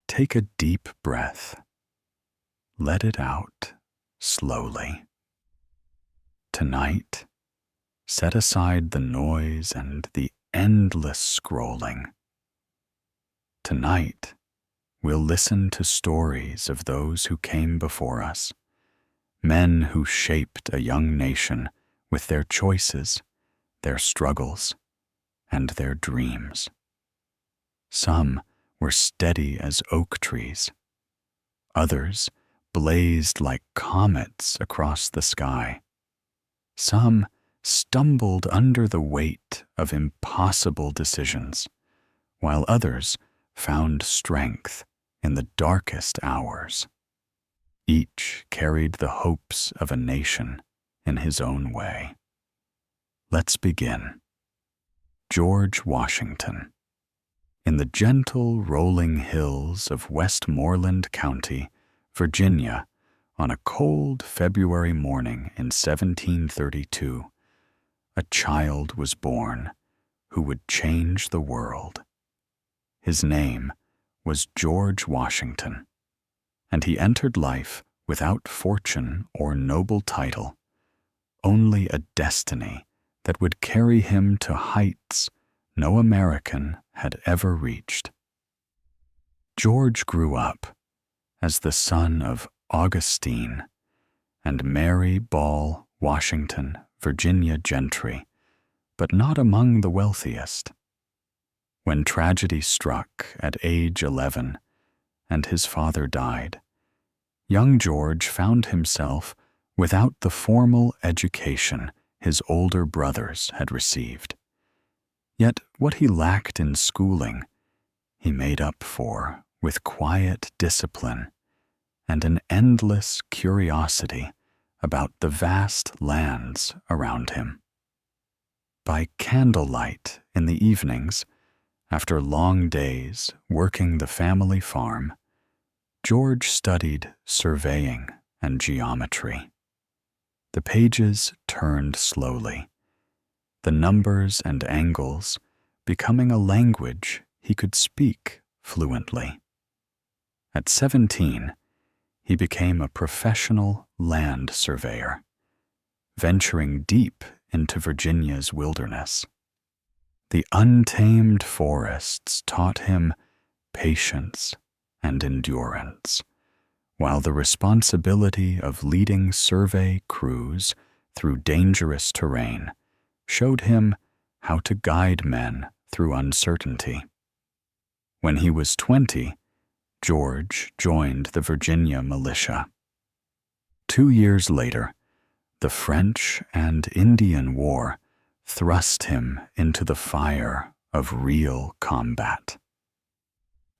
take a deep breath. Let it out slowly. Tonight, set aside the noise and the endless scrolling. Tonight, we'll listen to stories of those who came before us, men who shaped a young nation with their choices, their struggles, and their dreams. Some were steady as oak trees. Others blazed like comets across the sky. Some stumbled under the weight of impossible decisions, while others found strength in the darkest hours. Each carried the hopes of a nation in his own way. Let's begin. George Washington. In the gentle rolling hills of Westmoreland County, Virginia, on a cold February morning in 1732, a child was born who would change the world. His name was George Washington, and he entered life without fortune or noble title, only a destiny that would carry him to heights no American had ever reached. George grew up as the son of Augustine and Mary Ball Washington, Virginia gentry, but not among the wealthiest. When tragedy struck at age 11 and his father died, young George found himself without the formal education his older brothers had received. Yet what he lacked in schooling, he made up for with quiet discipline and an endless curiosity about the vast lands around him. By candlelight in the evenings, after long days working the family farm, George studied surveying and geometry. The pages turned slowly, the numbers and angles becoming a language he could speak fluently. At 17, he became a professional land surveyor, venturing deep into Virginia's wilderness. The untamed forests taught him patience and endurance, while the responsibility of leading survey crews through dangerous terrain showed him how to guide men through uncertainty. When he was 20, George joined the Virginia militia. 2 years later, the French and Indian War thrust him into the fire of real combat.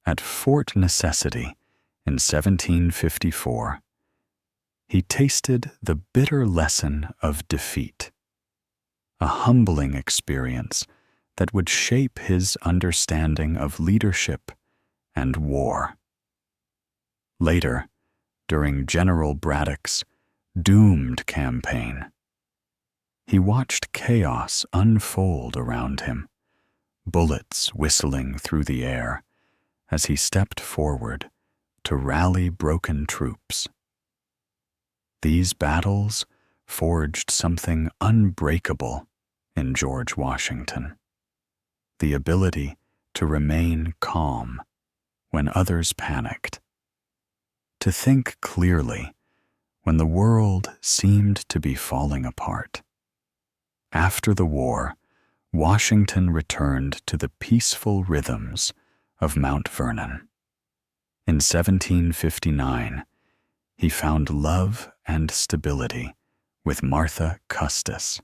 At Fort Necessity in 1754, he tasted the bitter lesson of defeat, a humbling experience that would shape his understanding of leadership and war. Later, during General Braddock's doomed campaign, he watched chaos unfold around him, bullets whistling through the air as he stepped forward to rally broken troops. These battles forged something unbreakable in George Washington: the ability to remain calm when others panicked, to think clearly when the world seemed to be falling apart. After the war, Washington returned to the peaceful rhythms of Mount Vernon. In 1759, he found love and stability with Martha Custis,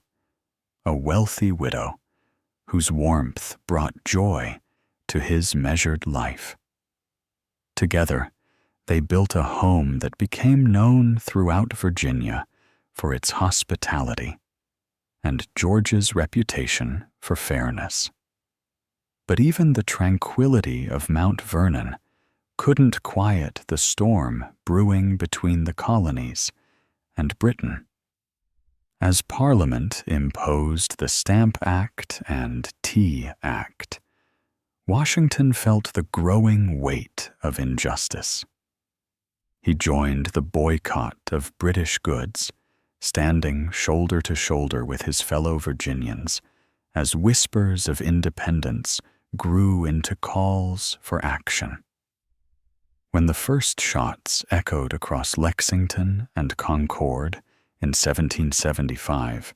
a wealthy widow whose warmth brought joy to his measured life. Together, they built a home that became known throughout Virginia for its hospitality and George's reputation for fairness. But even the tranquility of Mount Vernon couldn't quiet the storm brewing between the colonies and Britain. As Parliament imposed the Stamp Act and Tea Act, Washington felt the growing weight of injustice. He joined the boycott of British goods, standing shoulder to shoulder with his fellow Virginians as whispers of independence grew into calls for action. When the first shots echoed across Lexington and Concord in 1775,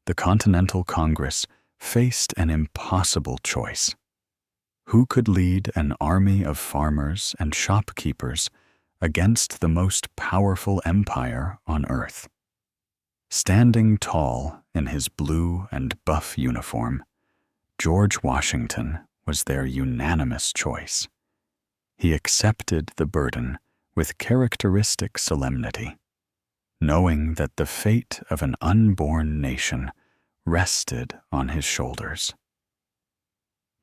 the Continental Congress faced an impossible choice. Who could lead an army of farmers and shopkeepers against the most powerful empire on earth? Standing tall in his blue and buff uniform, George Washington was their unanimous choice. He accepted the burden with characteristic solemnity, knowing that the fate of an unborn nation rested on his shoulders.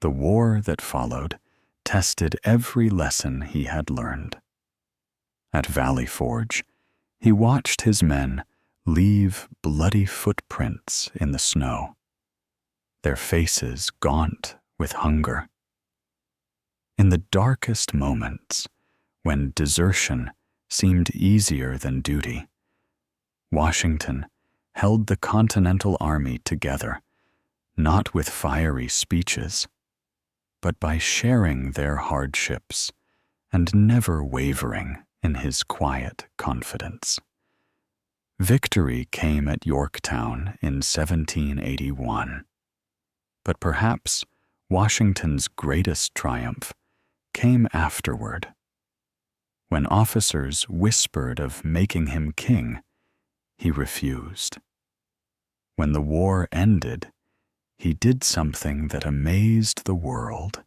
The war that followed tested every lesson he had learned. At Valley Forge, he watched his men leave bloody footprints in the snow, their faces gaunt with hunger. In the darkest moments, when desertion seemed easier than duty, Washington held the Continental Army together, not with fiery speeches, but by sharing their hardships and never wavering in his quiet confidence. Victory came at Yorktown in 1781, but perhaps Washington's greatest triumph came afterward. When officers whispered of making him king, he refused. When the war ended, he did something that amazed the world.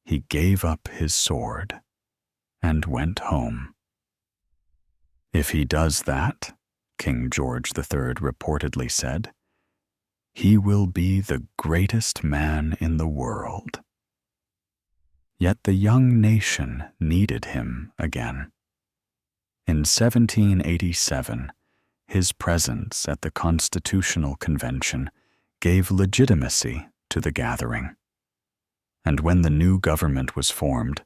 He gave up his sword and went home. If he does that, King George III reportedly said, he will be the greatest man in the world. Yet the young nation needed him again. In 1787, his presence at the Constitutional Convention gave legitimacy to the gathering. And when the new government was formed,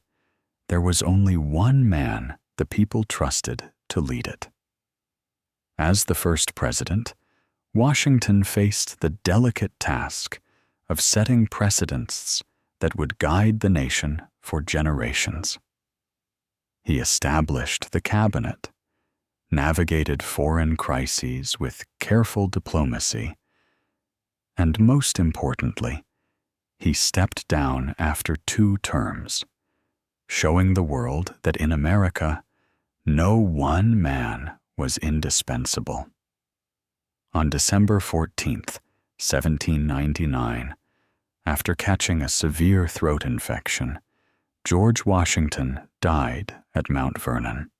there was only one man the people trusted to lead it. As the first president, Washington faced the delicate task of setting precedents that would guide the nation for generations. He established the cabinet, navigated foreign crises with careful diplomacy, and most importantly, he stepped down after 2 terms, showing the world that in America, no one man was indispensable. On December 14th, 1799, after catching a severe throat infection, George Washington died at Mount Vernon.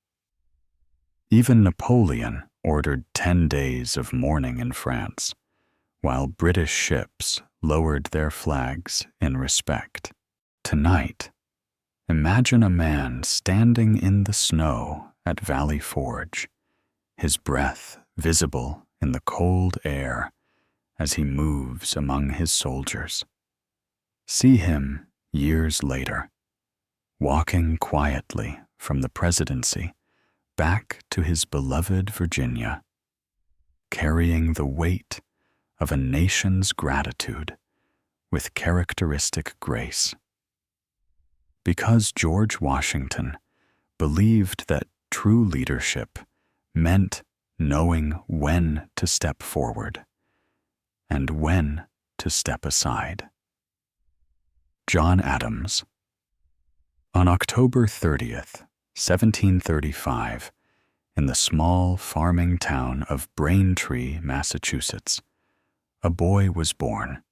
Even Napoleon ordered 10 days of mourning in France, while British ships lowered their flags in respect. Tonight, imagine a man standing in the snow at Valley Forge, his breath visible in the cold air as he moves among his soldiers. See him years later, walking quietly from the presidency back to his beloved Virginia, carrying the weight of a nation's gratitude with characteristic grace. Because George Washington believed that true leadership meant knowing when to step forward and when to step aside. John Adams. On October 30th, 1735, in the small farming town of Braintree, Massachusetts, a boy was born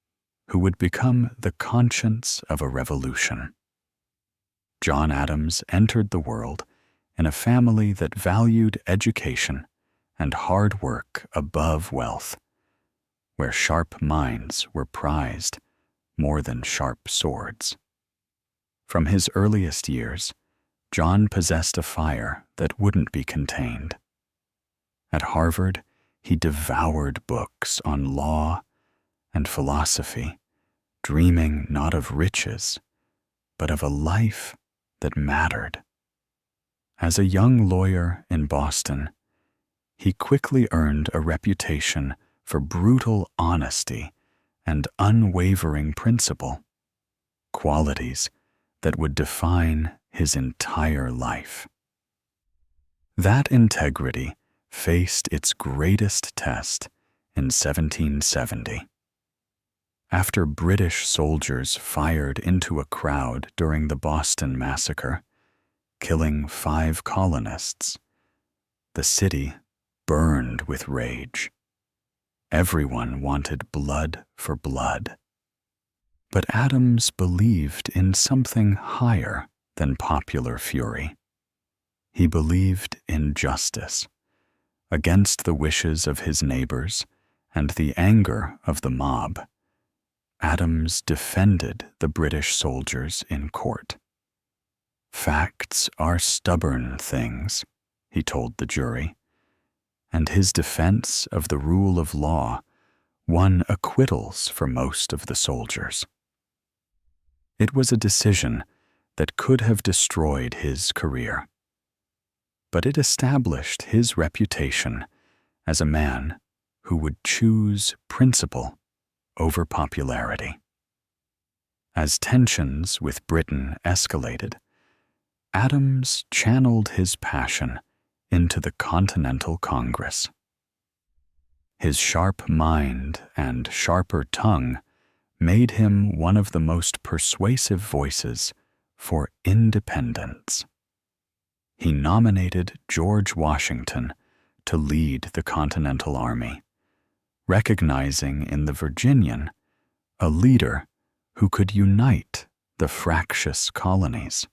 who would become the conscience of a revolution. John Adams entered the world in a family that valued education and hard work above wealth, where sharp minds were prized more than sharp swords. From his earliest years, John possessed a fire that wouldn't be contained. At Harvard, he devoured books on law and philosophy, dreaming not of riches, but of a life that mattered. As a young lawyer in Boston, he quickly earned a reputation for brutal honesty and unwavering principle, qualities that would define his entire life. That integrity faced its greatest test in 1770. After British soldiers fired into a crowd during the Boston Massacre, killing 5 colonists, the city burned with rage. Everyone wanted blood for blood. But Adams believed in something higher than popular fury. He believed in justice, against the wishes of his neighbors and the anger of the mob. Adams defended the British soldiers in court. "Facts are stubborn things," he told the jury, and his defense of the rule of law won acquittals for most of the soldiers. It was a decision that could have destroyed his career, but it established his reputation as a man who would choose principle over popularity. As tensions with Britain escalated, Adams channeled his passion into the Continental Congress. His sharp mind and sharper tongue made him one of the most persuasive voices for independence. He nominated George Washington to lead the Continental Army, recognizing in the Virginian a leader who could unite the fractious colonies.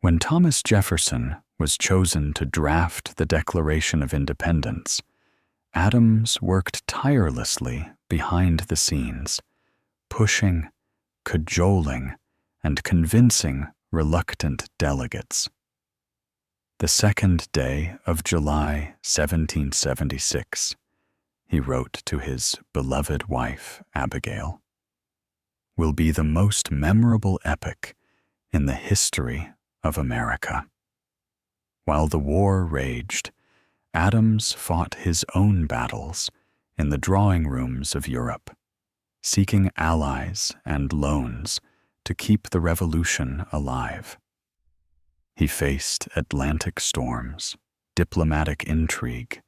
When Thomas Jefferson was chosen to draft the Declaration of Independence, Adams worked tirelessly behind the scenes, pushing, cajoling, and convincing reluctant delegates. The 2nd day of July 1776, he wrote to his beloved wife, Abigail, "will be the most memorable epoch in the history of America." While the war raged, Adams fought his own battles in the drawing rooms of Europe, seeking allies and loans to keep the revolution alive. He faced Atlantic storms, diplomatic intrigue,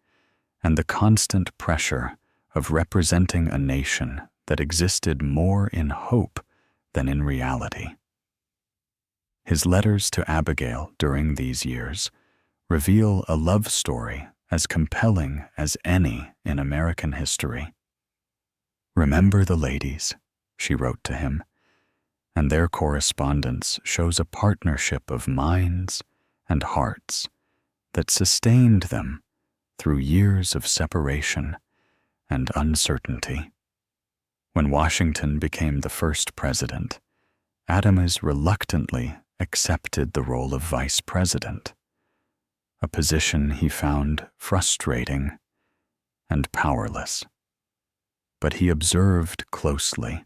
and the constant pressure of representing a nation that existed more in hope than in reality. His letters to Abigail during these years reveal a love story as compelling as any in American history. "Remember the ladies," she wrote to him, and their correspondence shows a partnership of minds and hearts that sustained them through years of separation and uncertainty. When Washington became the first president, Adams reluctantly accepted the role of vice president, a position he found frustrating and powerless. But he observed closely,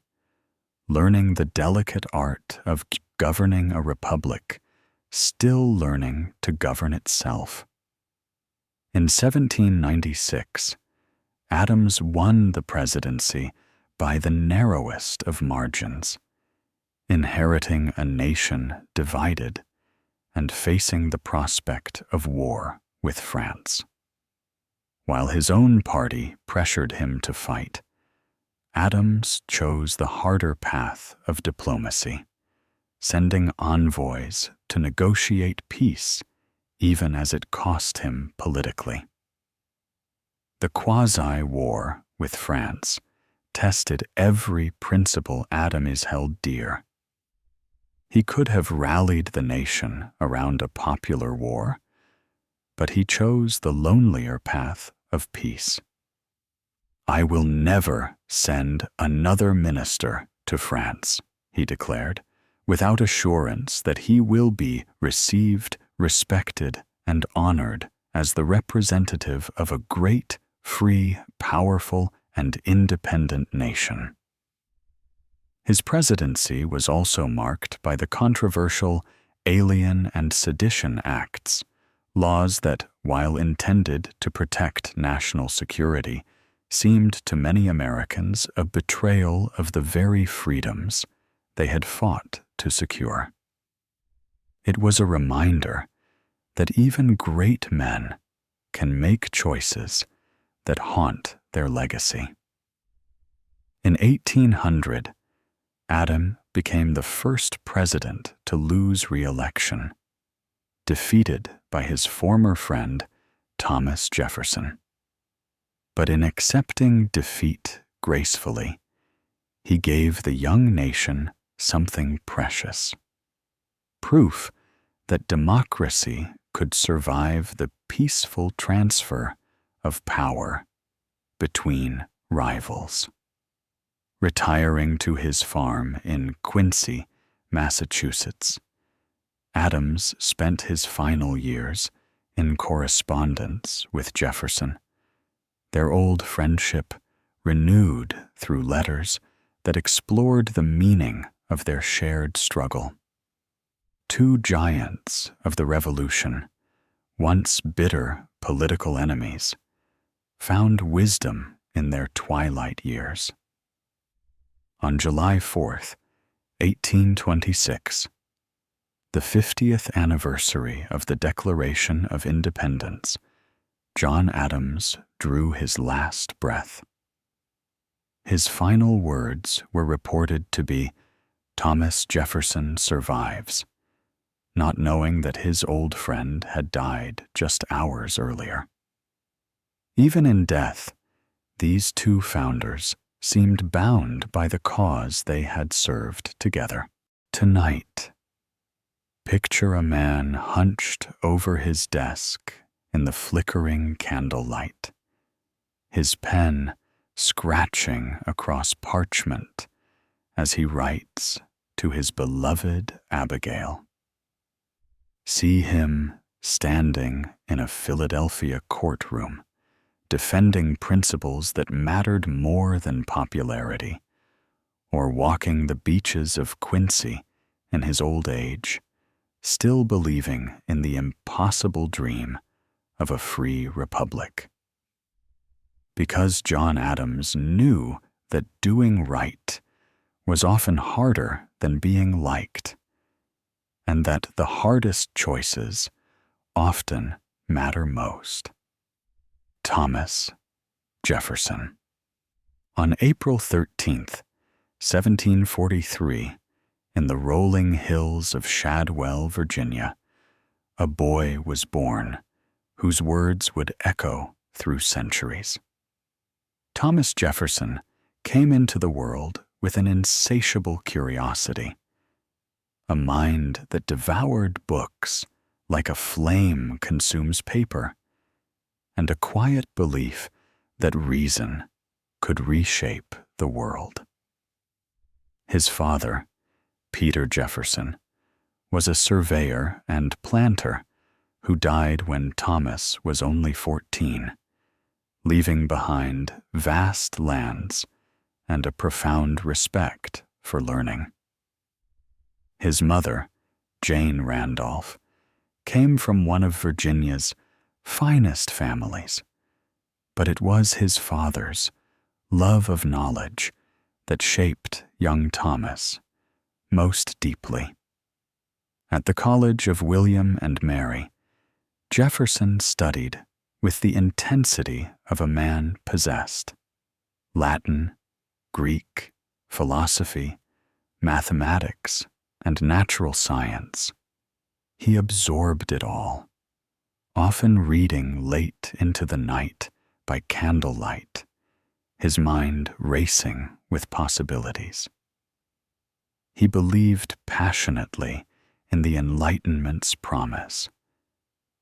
learning the delicate art of governing a republic, still learning to govern itself. In 1796, Adams won the presidency by the narrowest of margins, inheriting a nation divided and facing the prospect of war with France. While his own party pressured him to fight, Adams chose the harder path of diplomacy, sending envoys to negotiate peace even as it cost him politically. The quasi-war with France tested every principle Adams held dear. He could have rallied the nation around a popular war, but he chose the lonelier path of peace. "I will never send another minister to France," he declared, "without assurance that he will be received, respected, and honored as the representative of a great, free, powerful, and independent nation." His presidency was also marked by the controversial Alien and Sedition Acts, laws that, while intended to protect national security, seemed to many Americans a betrayal of the very freedoms they had fought to secure. It was a reminder that even great men can make choices that haunt their legacy. In 1800, Adam became the first president to lose re-election, defeated by his former friend Thomas Jefferson. But in accepting defeat gracefully, he gave the young nation something precious: proof that democracy could survive the peaceful transfer of power between rivals. Retiring to his farm in Quincy, Massachusetts, Adams spent his final years in correspondence with Jefferson, their old friendship renewed through letters that explored the meaning of their shared struggle. Two giants of the Revolution, once bitter political enemies, found wisdom in their twilight years. On July 4th, 1826, the 50th anniversary of the Declaration of Independence, John Adams drew his last breath. His final words were reported to be, "Thomas Jefferson survives," not knowing that his old friend had died just hours earlier. Even in death, these two founders seemed bound by the cause they had served together. Tonight, picture a man hunched over his desk in the flickering candlelight, his pen scratching across parchment as he writes to his beloved Abigail. See him standing in a Philadelphia courtroom, defending principles that mattered more than popularity, or walking the beaches of Quincy in his old age, still believing in the impossible dream of a free republic. Because John Adams knew that doing right was often harder than being liked, and that the hardest choices often matter most. Thomas Jefferson. On April 13th, 1743, in the rolling hills of Shadwell, Virginia, a boy was born whose words would echo through centuries. Thomas Jefferson came into the world with an insatiable curiosity, a mind that devoured books like a flame consumes paper, and a quiet belief that reason could reshape the world. His father, Peter Jefferson, was a surveyor and planter who died when Thomas was only 14, leaving behind vast lands and a profound respect for learning. His mother, Jane Randolph, came from one of Virginia's finest families, but it was his father's love of knowledge that shaped young Thomas most deeply. At the College of William and Mary, Jefferson studied with the intensity of a man possessed. Latin, Greek, philosophy, mathematics, and natural science. He absorbed it all, often reading late into the night by candlelight, his mind racing with possibilities. He believed passionately in the Enlightenment's promise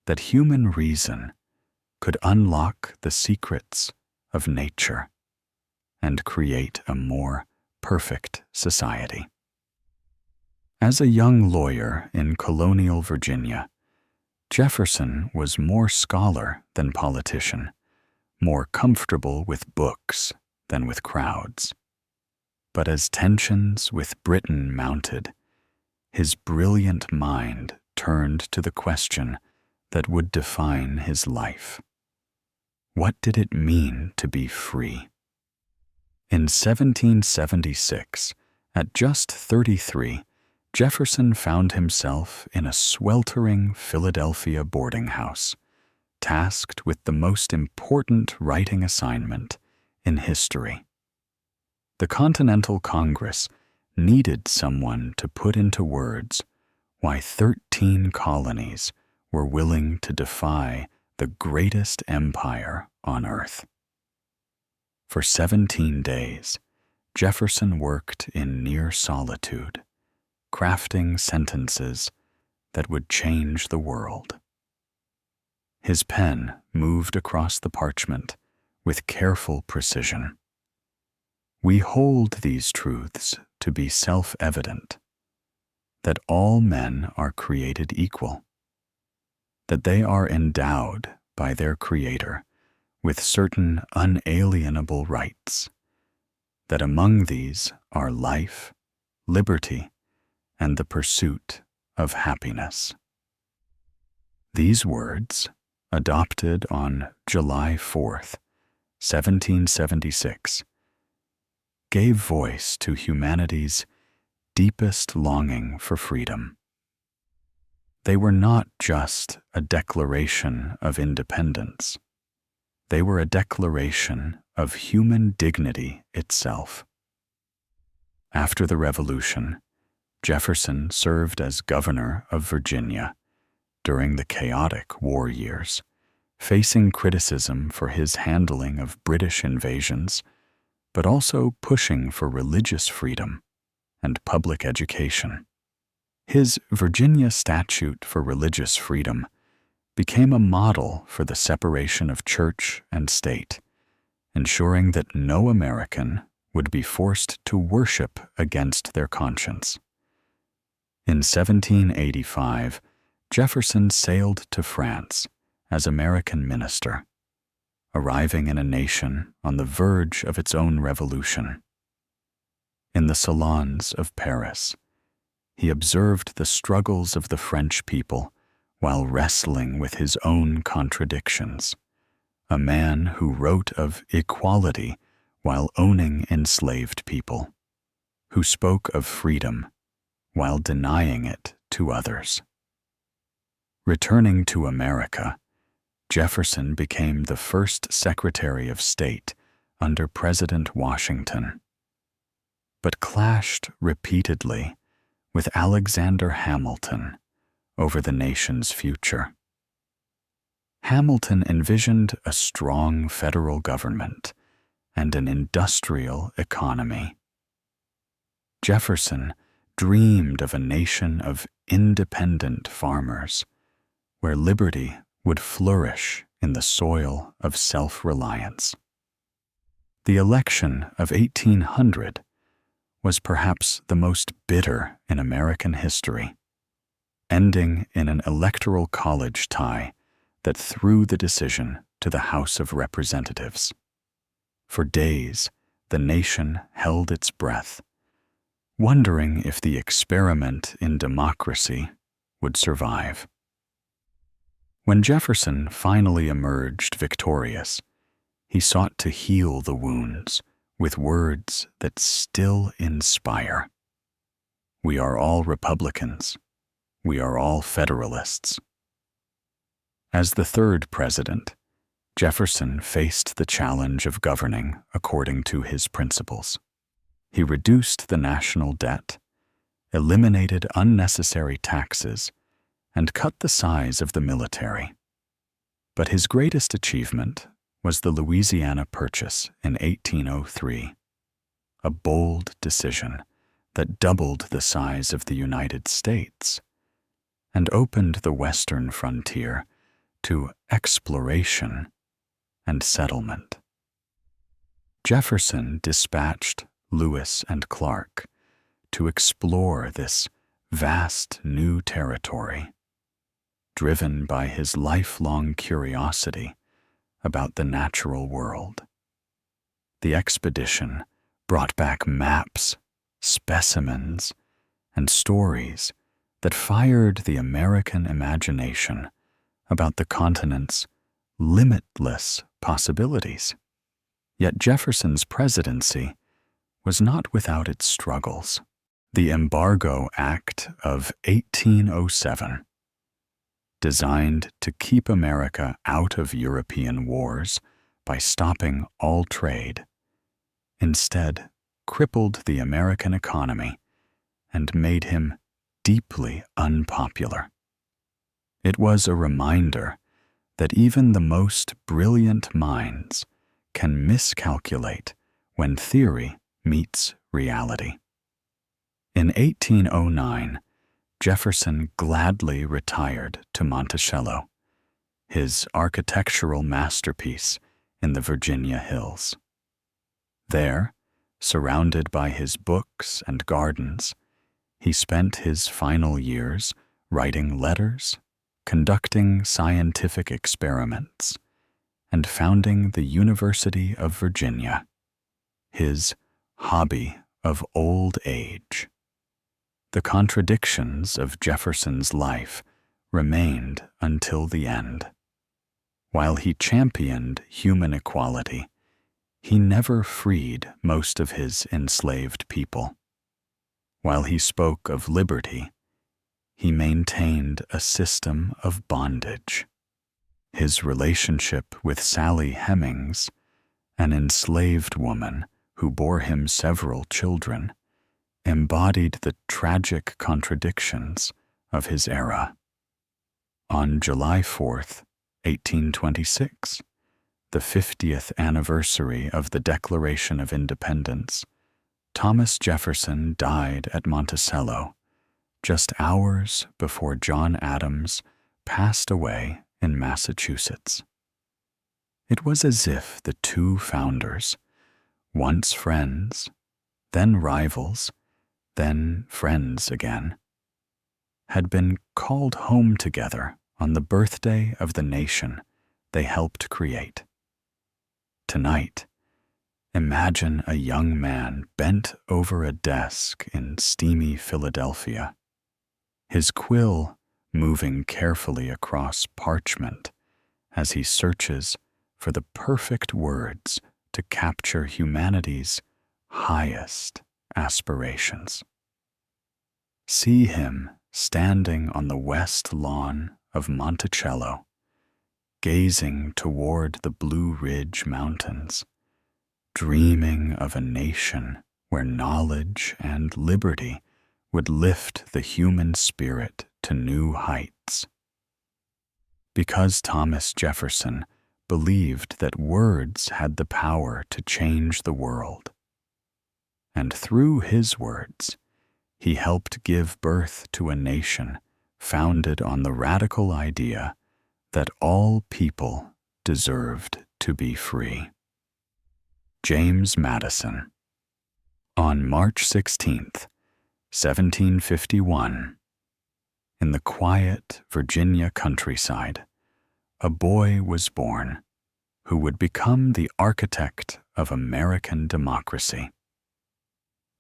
that human reason could unlock the secrets of nature and create a more perfect society. As a young lawyer in colonial Virginia, Jefferson was more scholar than politician, more comfortable with books than with crowds. But as tensions with Britain mounted, his brilliant mind turned to the question that would define his life. What did it mean to be free? In 1776, at just 33, Jefferson found himself in a sweltering Philadelphia boarding house, tasked with the most important writing assignment in history. The Continental Congress needed someone to put into words why 13 colonies were willing to defy the greatest empire on earth. For 17 days, Jefferson worked in near solitude, crafting sentences that would change the world. His pen moved across the parchment with careful precision. We hold these truths to be self-evident, that all men are created equal, that they are endowed by their Creator with certain unalienable rights, that among these are life, liberty, and the pursuit of happiness. These words, adopted on July 4th, 1776, gave voice to humanity's deepest longing for freedom. They were not just a declaration of independence. They were a declaration of human dignity itself. After the Revolution, Jefferson served as governor of Virginia during the chaotic war years, facing criticism for his handling of British invasions, but also pushing for religious freedom and public education. His Virginia Statute for Religious Freedom became a model for the separation of church and state, ensuring that no American would be forced to worship against their conscience. In 1785, Jefferson sailed to France as American minister, arriving in a nation on the verge of its own revolution. In the salons of Paris, he observed the struggles of the French people while wrestling with his own contradictions, a man who wrote of equality while owning enslaved people, who spoke of freedom while denying it to others. Returning to America, Jefferson became the first Secretary of State under President Washington, but clashed repeatedly with Alexander Hamilton over the nation's future. Hamilton envisioned a strong federal government and an industrial economy. Jefferson dreamed of a nation of independent farmers, where liberty would flourish in the soil of self-reliance. The election of 1800 was perhaps the most bitter in American history, ending in an electoral college tie that threw the decision to the House of Representatives. For days, the nation held its breath, wondering if the experiment in democracy would survive. When Jefferson finally emerged victorious, he sought to heal the wounds with words that still inspire. We are all Republicans. We are all Federalists. As the third president, Jefferson faced the challenge of governing according to his principles. He reduced the national debt, eliminated unnecessary taxes, and cut the size of the military. But his greatest achievement was the Louisiana Purchase in 1803, a bold decision that doubled the size of the United States and opened the western frontier to exploration and settlement. Jefferson dispatched Lewis and Clark to explore this vast new territory, driven by his lifelong curiosity about the natural world. The expedition brought back maps, specimens, and stories that fired the American imagination about the continent's limitless possibilities. Yet Jefferson's presidency was not without its struggles. The Embargo Act of 1807, designed to keep America out of European wars by stopping all trade, instead crippled the American economy and made him deeply unpopular. It was a reminder that even the most brilliant minds can miscalculate when theory meets reality. In 1809, Jefferson gladly retired to Monticello, his architectural masterpiece in the Virginia hills. There, surrounded by his books and gardens, he spent his final years writing letters, conducting scientific experiments, and founding the University of Virginia, his hobby of old age. The contradictions of Jefferson's life remained until the end. While he championed human equality, he never freed most of his enslaved people. While he spoke of liberty, he maintained a system of bondage. His relationship with Sally Hemings, an enslaved woman who bore him several children, embodied the tragic contradictions of his era. On July 4th, 1826, the 50th anniversary of the Declaration of Independence, Thomas Jefferson died at Monticello, just hours before John Adams passed away in Massachusetts. It was as if the two founders, once friends, then rivals, then friends again, had been called home together on the birthday of the nation they helped create. Tonight, imagine a young man bent over a desk in steamy Philadelphia, his quill moving carefully across parchment as he searches for the perfect words to capture humanity's highest aspirations. See him standing on the west lawn of Monticello, gazing toward the Blue Ridge Mountains, dreaming of a nation where knowledge and liberty would lift the human spirit to new heights. Because Thomas Jefferson believed that words had the power to change the world, and through his words, he helped give birth to a nation founded on the radical idea that all people deserved to be free. James Madison. On March 16th, 1751, in the quiet Virginia countryside, a boy was born who would become the architect of American democracy.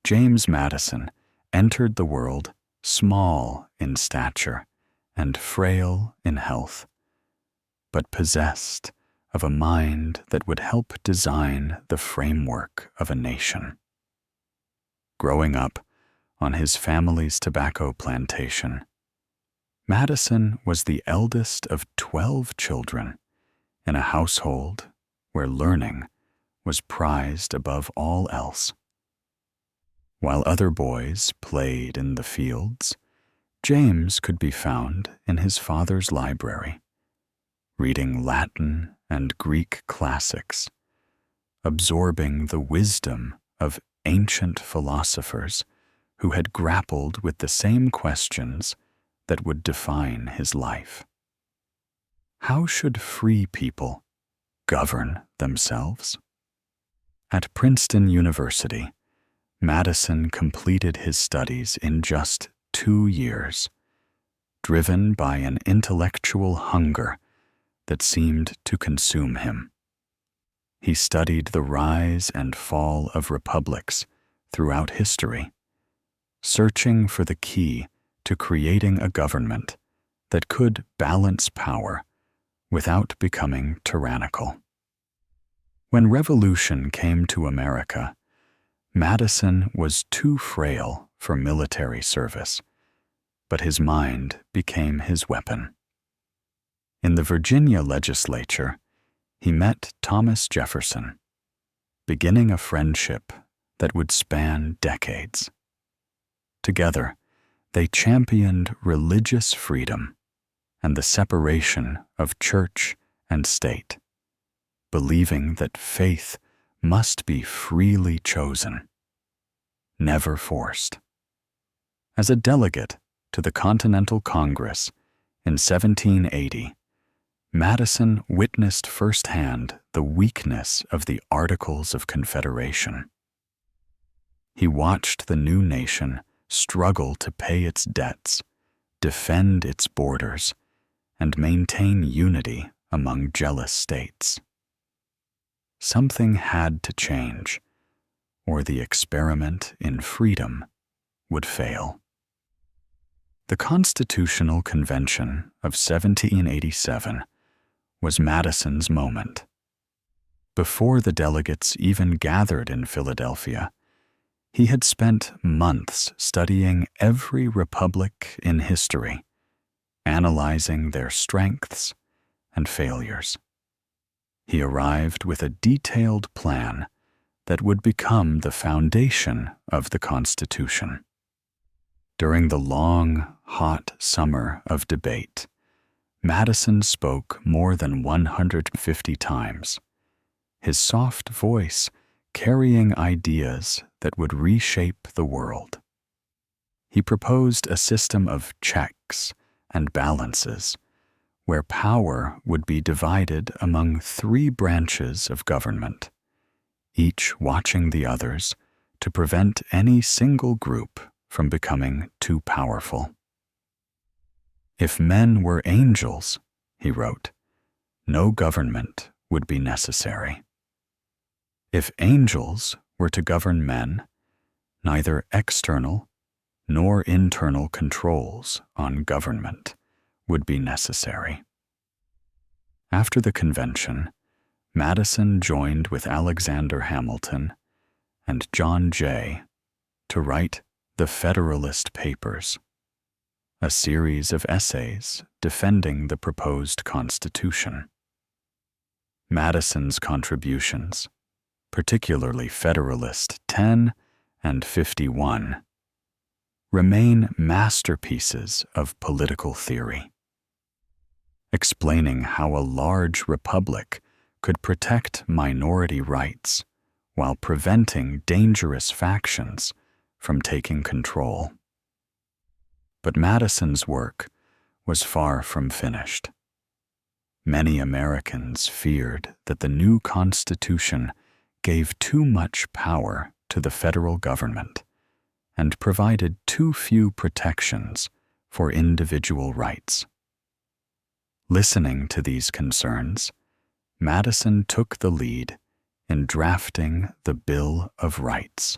James Madison entered the world small in stature and frail in health, but possessed of a mind that would help design the framework of a nation. Growing up on his family's tobacco plantation, Madison was the eldest of 12 children in a household where learning was prized above all else. While other boys played in the fields, James could be found in his father's library, reading Latin and Greek classics, absorbing the wisdom of ancient philosophers who had grappled with the same questions that would define his life. How should free people govern themselves? At Princeton University, Madison completed his studies in just 2 years, driven by an intellectual hunger that seemed to consume him. he studied the rise and fall of republics throughout history, searching for the key to creating a government that could balance power without becoming tyrannical. When revolution came to America, Madison was too frail for military service, but his mind became his weapon. In the Virginia legislature, he met Thomas Jefferson, beginning a friendship that would span decades. Together, they championed religious freedom and the separation of church and state, believing that faith must be freely chosen, never forced. As a delegate to the Continental Congress in 1780, Madison witnessed firsthand the weakness of the Articles of Confederation. He watched the new nation struggle to pay its debts, defend its borders, and maintain unity among jealous states. Something had to change, or the experiment in freedom would fail. The Constitutional Convention of 1787 was Madison's moment. Before the delegates even gathered in Philadelphia, he had spent months studying every republic in history, analyzing their strengths and failures. He arrived with a detailed plan that would become the foundation of the Constitution. During the long, hot summer of debate, Madison spoke more than 150 times, his soft voice carrying ideas that would reshape the world. He proposed a system of checks and balances, where power would be divided among 3 branches of government, each watching the others to prevent any single group from becoming too powerful. If men were angels, he wrote, no government would be necessary. If angels were to govern men, neither external nor internal controls on government would be necessary. After the convention, Madison joined with Alexander Hamilton and John Jay to write the Federalist Papers, a series of essays defending the proposed Constitution. Madison's contributions, particularly Federalist 10 and 51, remain masterpieces of political theory, explaining how a large republic could protect minority rights while preventing dangerous factions from taking control. But Madison's work was far from finished. Many Americans feared that the new Constitution gave too much power to the federal government and provided too few protections for individual rights. Listening to these concerns, Madison took the lead in drafting the Bill of Rights,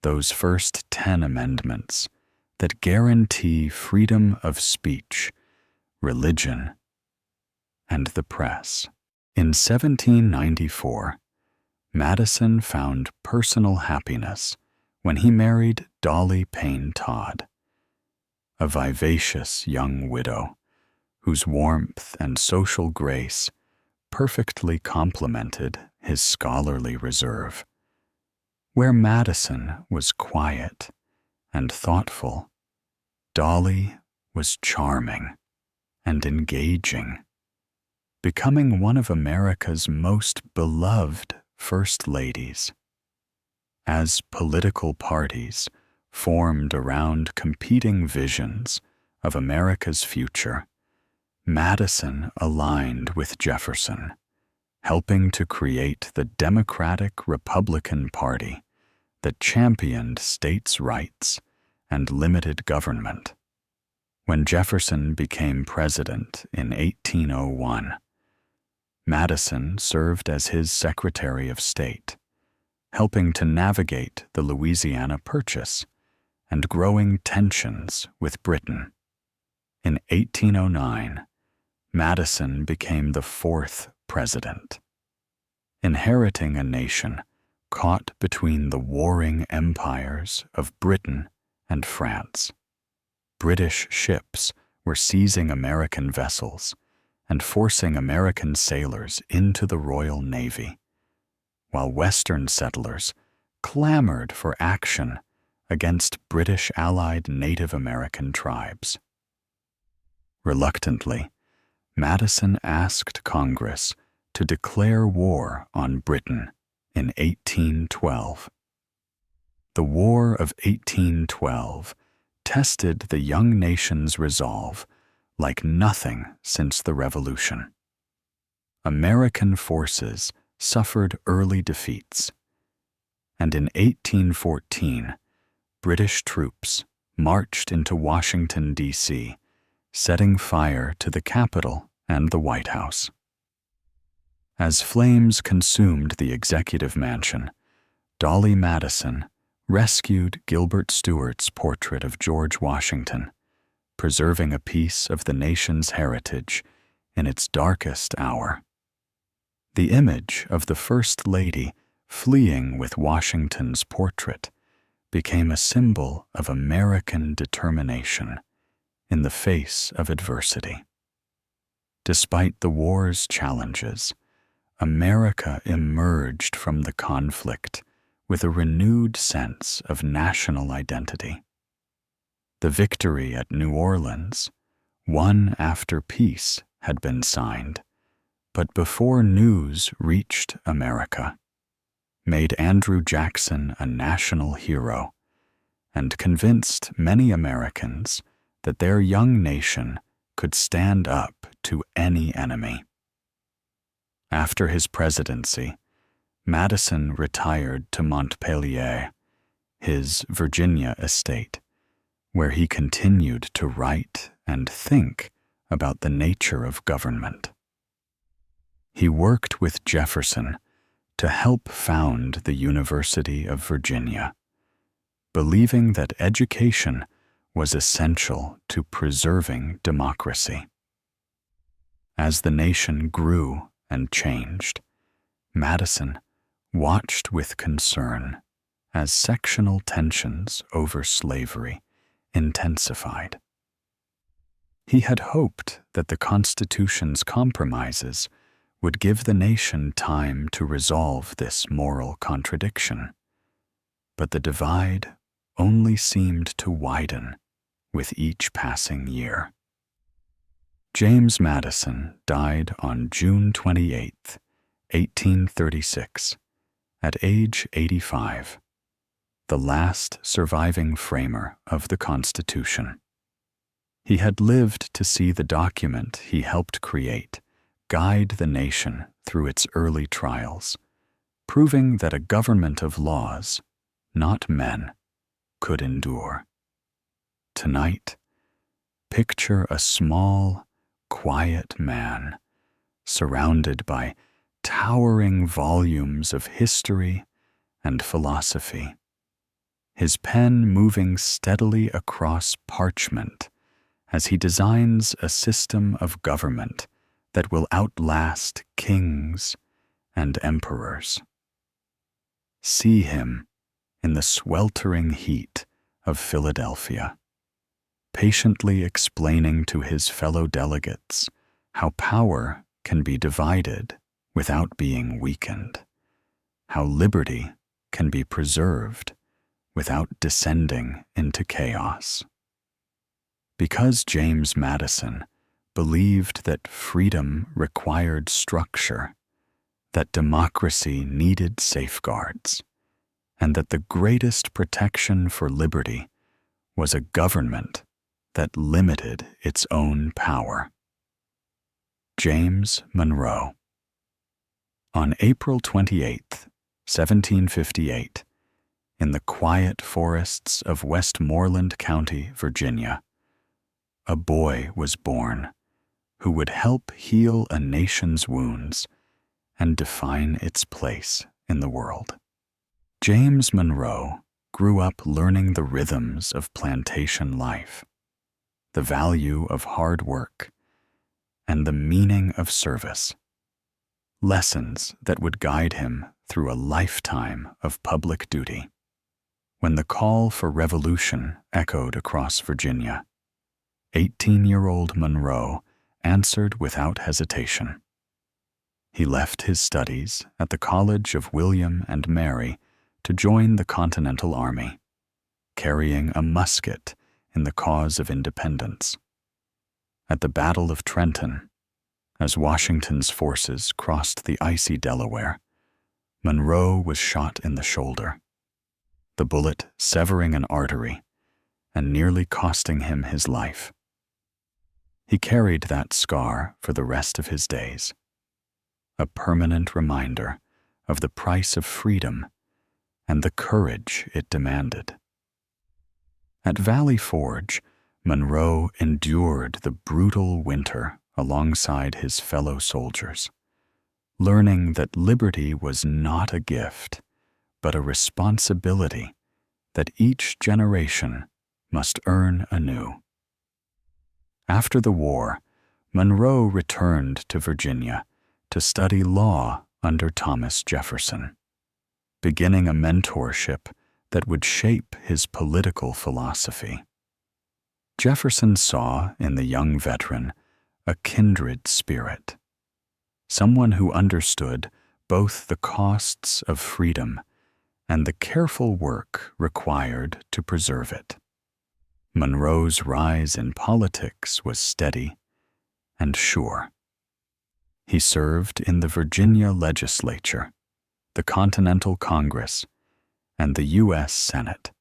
those first 10 amendments that guarantee freedom of speech, religion, and the press. In 1794, Madison found personal happiness when he married Dolly Payne Todd, a vivacious young widow whose warmth and social grace perfectly complemented his scholarly reserve. Where Madison was quiet and thoughtful, Dolly was charming and engaging, becoming one of America's most beloved first ladies. As political parties formed around competing visions of America's future, Madison aligned with Jefferson, helping to create the Democratic-Republican Party that championed states' rights and limited government. When Jefferson became president in 1801, Madison served as his Secretary of State, helping to navigate the Louisiana Purchase and growing tensions with Britain. In 1809, Madison became the fourth president, inheriting a nation caught between the warring empires of Britain and France. British ships were seizing American vessels and forcing American sailors into the Royal Navy, while Western settlers clamored for action against British allied Native American tribes. Reluctantly, Madison asked Congress to declare war on Britain in 1812. The War of 1812 tested the young nation's resolve like nothing since the Revolution. American forces suffered early defeats, and in 1814, British troops marched into Washington, D.C., setting fire to the Capitol and the White House. As flames consumed the executive mansion, Dolly Madison rescued Gilbert Stuart's portrait of George Washington, preserving a piece of the nation's heritage in its darkest hour. The image of the First Lady fleeing with Washington's portrait became a symbol of American determination in the face of adversity. Despite the war's challenges, America emerged from the conflict with a renewed sense of national identity. The victory at New Orleans, won after peace had been signed, but before news reached America, made Andrew Jackson a national hero and convinced many Americans that their young nation could stand up to any enemy. After his presidency, Madison retired to Montpelier, his Virginia estate, where he continued to write and think about the nature of government. He worked with Jefferson to help found the University of Virginia, believing that education was essential to preserving democracy. As the nation grew and changed, Madison watched with concern as sectional tensions over slavery intensified. He had hoped that the Constitution's compromises would give the nation time to resolve this moral contradiction, but the divide only seemed to widen with each passing year. James Madison died on June 28, 1836, at age 85, the last surviving framer of the Constitution. He had lived to see the document he helped create guide the nation through its early trials, proving that a government of laws, not men, could endure. Tonight, picture a small, quiet man surrounded by towering volumes of history and philosophy, his pen moving steadily across parchment as he designs a system of government that will outlast kings and emperors. See him in the sweltering heat of Philadelphia, patiently explaining to his fellow delegates how power can be divided without being weakened, how liberty can be preserved without descending into chaos. Because James Madison believed that freedom required structure, that democracy needed safeguards, and that the greatest protection for liberty was a government that limited its own power. James Monroe. On April 28, 1758, in the quiet forests of Westmoreland County, Virginia, a boy was born who would help heal a nation's wounds and define its place in the world. James Monroe grew up learning the rhythms of plantation life, the value of hard work, and the meaning of service, lessons that would guide him through a lifetime of public duty. When the call for revolution echoed across Virginia, 18-year-old Monroe answered without hesitation. He left his studies at the College of William and Mary to join the Continental Army, carrying a musket in the cause of independence. At the Battle of Trenton, as Washington's forces crossed the icy Delaware, Monroe was shot in the shoulder, the bullet severing an artery and nearly costing him his life. He carried that scar for the rest of his days, a permanent reminder of the price of freedom and the courage it demanded. At Valley Forge, Monroe endured the brutal winter alongside his fellow soldiers, learning that liberty was not a gift, but a responsibility that each generation must earn anew. After the war, Monroe returned to Virginia to study law under Thomas Jefferson, beginning a mentorship that would shape his political philosophy. Jefferson saw in the young veteran a kindred spirit, someone who understood both the costs of freedom and the careful work required to preserve it. Monroe's rise in politics was steady and sure. He served in the Virginia legislature, the Continental Congress, and the U.S. Senate,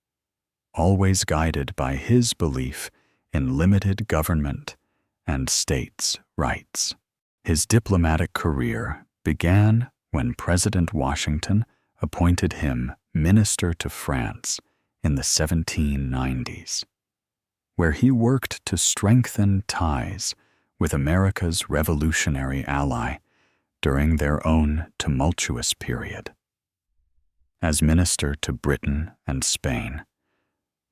always guided by his belief in limited government and states' rights. His diplomatic career began when President Washington appointed him minister to France in the 1790s, where he worked to strengthen ties with America's revolutionary ally during their own tumultuous period. As minister to Britain and Spain,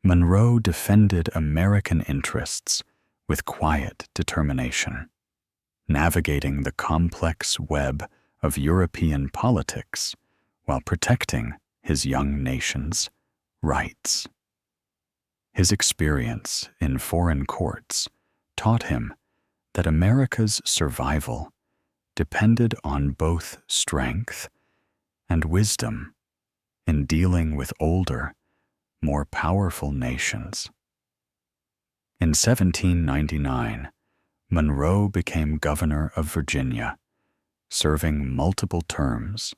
Monroe defended American interests with quiet determination, navigating the complex web of European politics while protecting his young nation's rights. His experience in foreign courts taught him that America's survival depended on both strength and wisdom in dealing with older, more powerful nations. In 1799, Monroe became governor of Virginia, serving multiple terms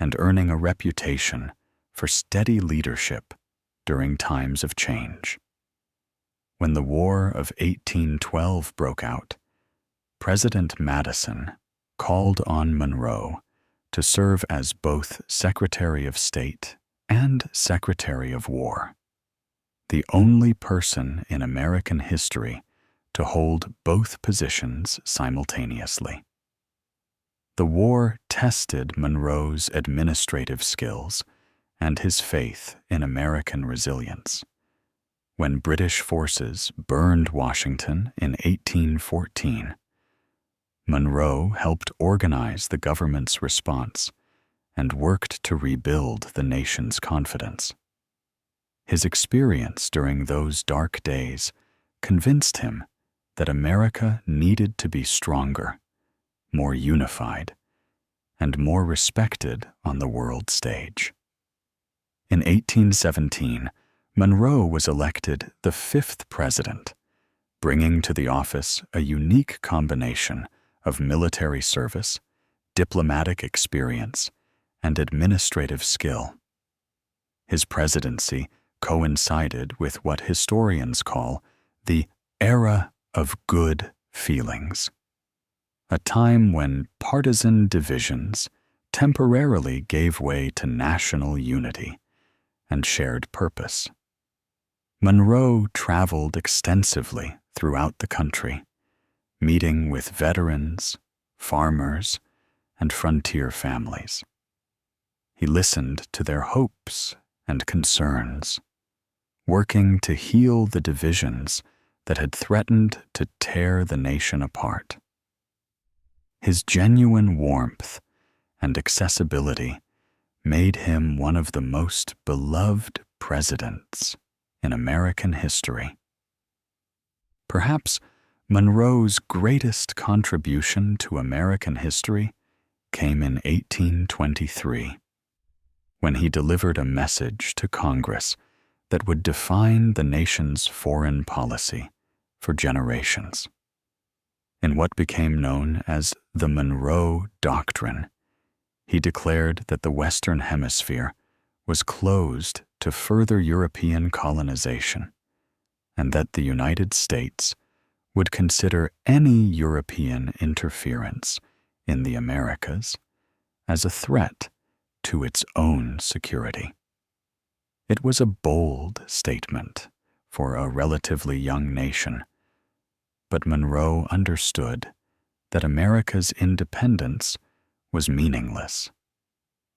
and earning a reputation for steady leadership during times of change. When the War of 1812 broke out, President Madison called on Monroe to serve as both Secretary of State and Secretary of War, the only person in American history to hold both positions simultaneously. The war tested Monroe's administrative skills and his faith in American resilience. When British forces burned Washington in 1814, Monroe helped organize the government's response and worked to rebuild the nation's confidence. His experience during those dark days convinced him that America needed to be stronger, more unified, and more respected on the world stage. In 1817, Monroe was elected the 5th president, bringing to the office a unique combination of military service, diplomatic experience, and administrative skill. His presidency coincided with what historians call the era of good feelings, a time when partisan divisions temporarily gave way to national unity and shared purpose. Monroe traveled extensively throughout the country, meeting with veterans, farmers, and frontier families. He listened to their hopes and concerns, working to heal the divisions that had threatened to tear the nation apart. His genuine warmth and accessibility made him one of the most beloved presidents in American history. Perhaps Monroe's greatest contribution to American history came in 1823, when he delivered a message to Congress that would define the nation's foreign policy for generations. In what became known as the Monroe Doctrine, he declared that the Western Hemisphere was closed to further European colonization, and that the United States would consider any European interference in the Americas as a threat to its own security. It was a bold statement for a relatively young nation, but Monroe understood that America's independence was meaningless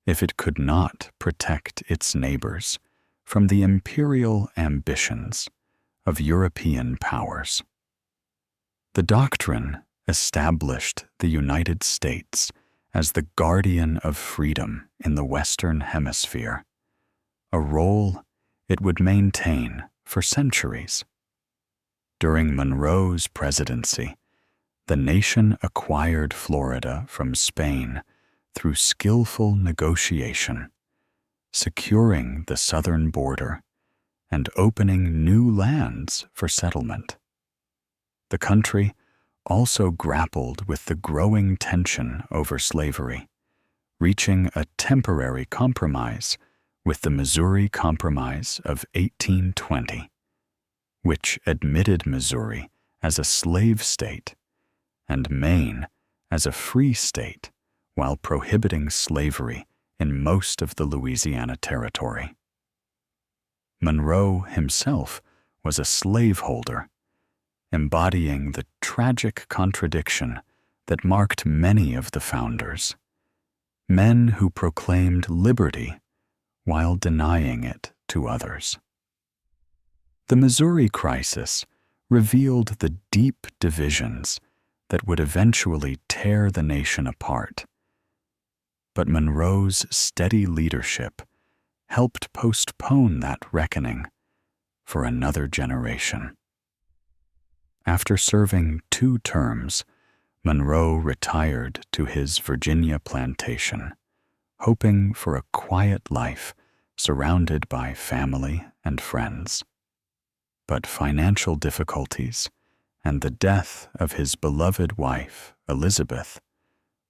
if it could not protect its neighbors from the imperial ambitions of European powers. The doctrine established the United States as the guardian of freedom in the Western Hemisphere, a role it would maintain for centuries. During Monroe's presidency, the nation acquired Florida from Spain through skillful negotiation, securing the southern border and opening new lands for settlement. The country also grappled with the growing tension over slavery, reaching a temporary compromise with the Missouri Compromise of 1820, which admitted Missouri as a slave state and Maine as a free state while prohibiting slavery in most of the Louisiana Territory. Monroe himself was a slaveholder, embodying the tragic contradiction that marked many of the founders, men who proclaimed liberty while denying it to others. The Missouri crisis revealed the deep divisions that would eventually tear the nation apart, but Monroe's steady leadership helped postpone that reckoning for another generation. After serving 2 terms, Monroe retired to his Virginia plantation, hoping for a quiet life surrounded by family and friends. But financial difficulties and the death of his beloved wife, Elizabeth,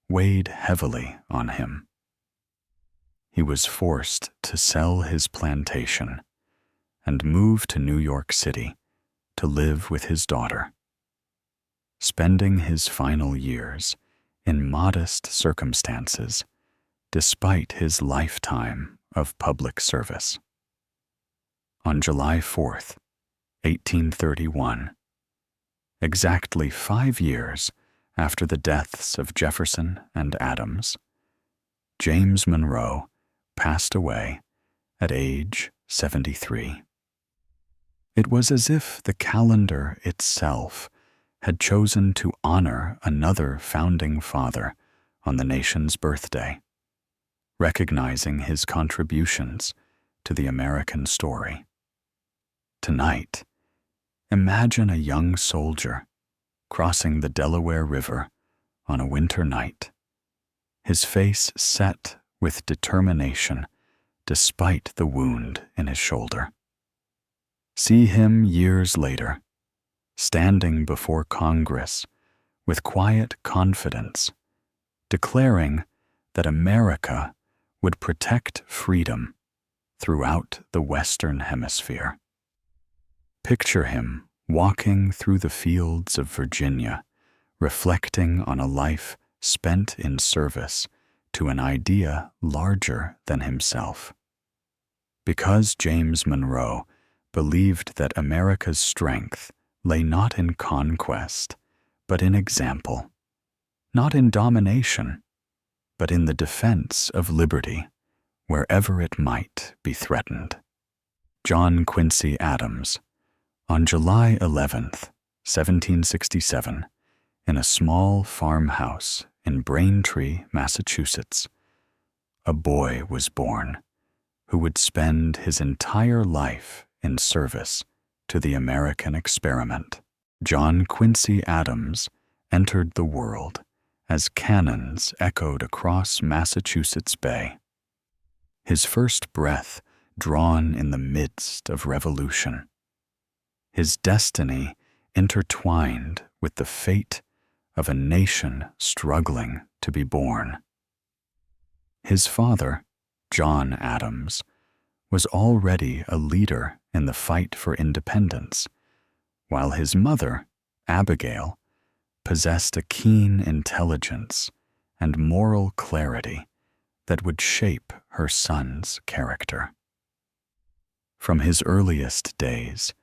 weighed heavily on him. He was forced to sell his plantation and move to New York City to live with his daughter, spending his final years in modest circumstances despite his lifetime of public service. On July 4th, 1831, exactly 5 years after the deaths of Jefferson and Adams, James Monroe passed away at age 73. It was as if the calendar itself had chosen to honor another founding father on the nation's birthday, recognizing his contributions to the American story. Tonight, imagine a young soldier crossing the Delaware River on a winter night, his face set with determination despite the wound in his shoulder. See him years later, standing before Congress with quiet confidence, declaring that America would protect freedom throughout the Western Hemisphere. Picture him walking through the fields of Virginia, reflecting on a life spent in service to an idea larger than himself. Because James Monroe believed that America's strength lay not in conquest, but in example, not in domination, but in the defense of liberty wherever it might be threatened. John Quincy Adams, on July 11th, 1767, in a small farmhouse in Braintree, Massachusetts, a boy was born who would spend his entire life in service to the American experiment. John Quincy Adams entered the world as cannons echoed across Massachusetts Bay. His first breath drawn in the midst of revolution. His destiny intertwined with the fate of a nation struggling to be born. His father, John Adams, was already a leader in the fight for independence, while his mother, Abigail, possessed a keen intelligence and moral clarity that would shape her son's character. From his earliest days,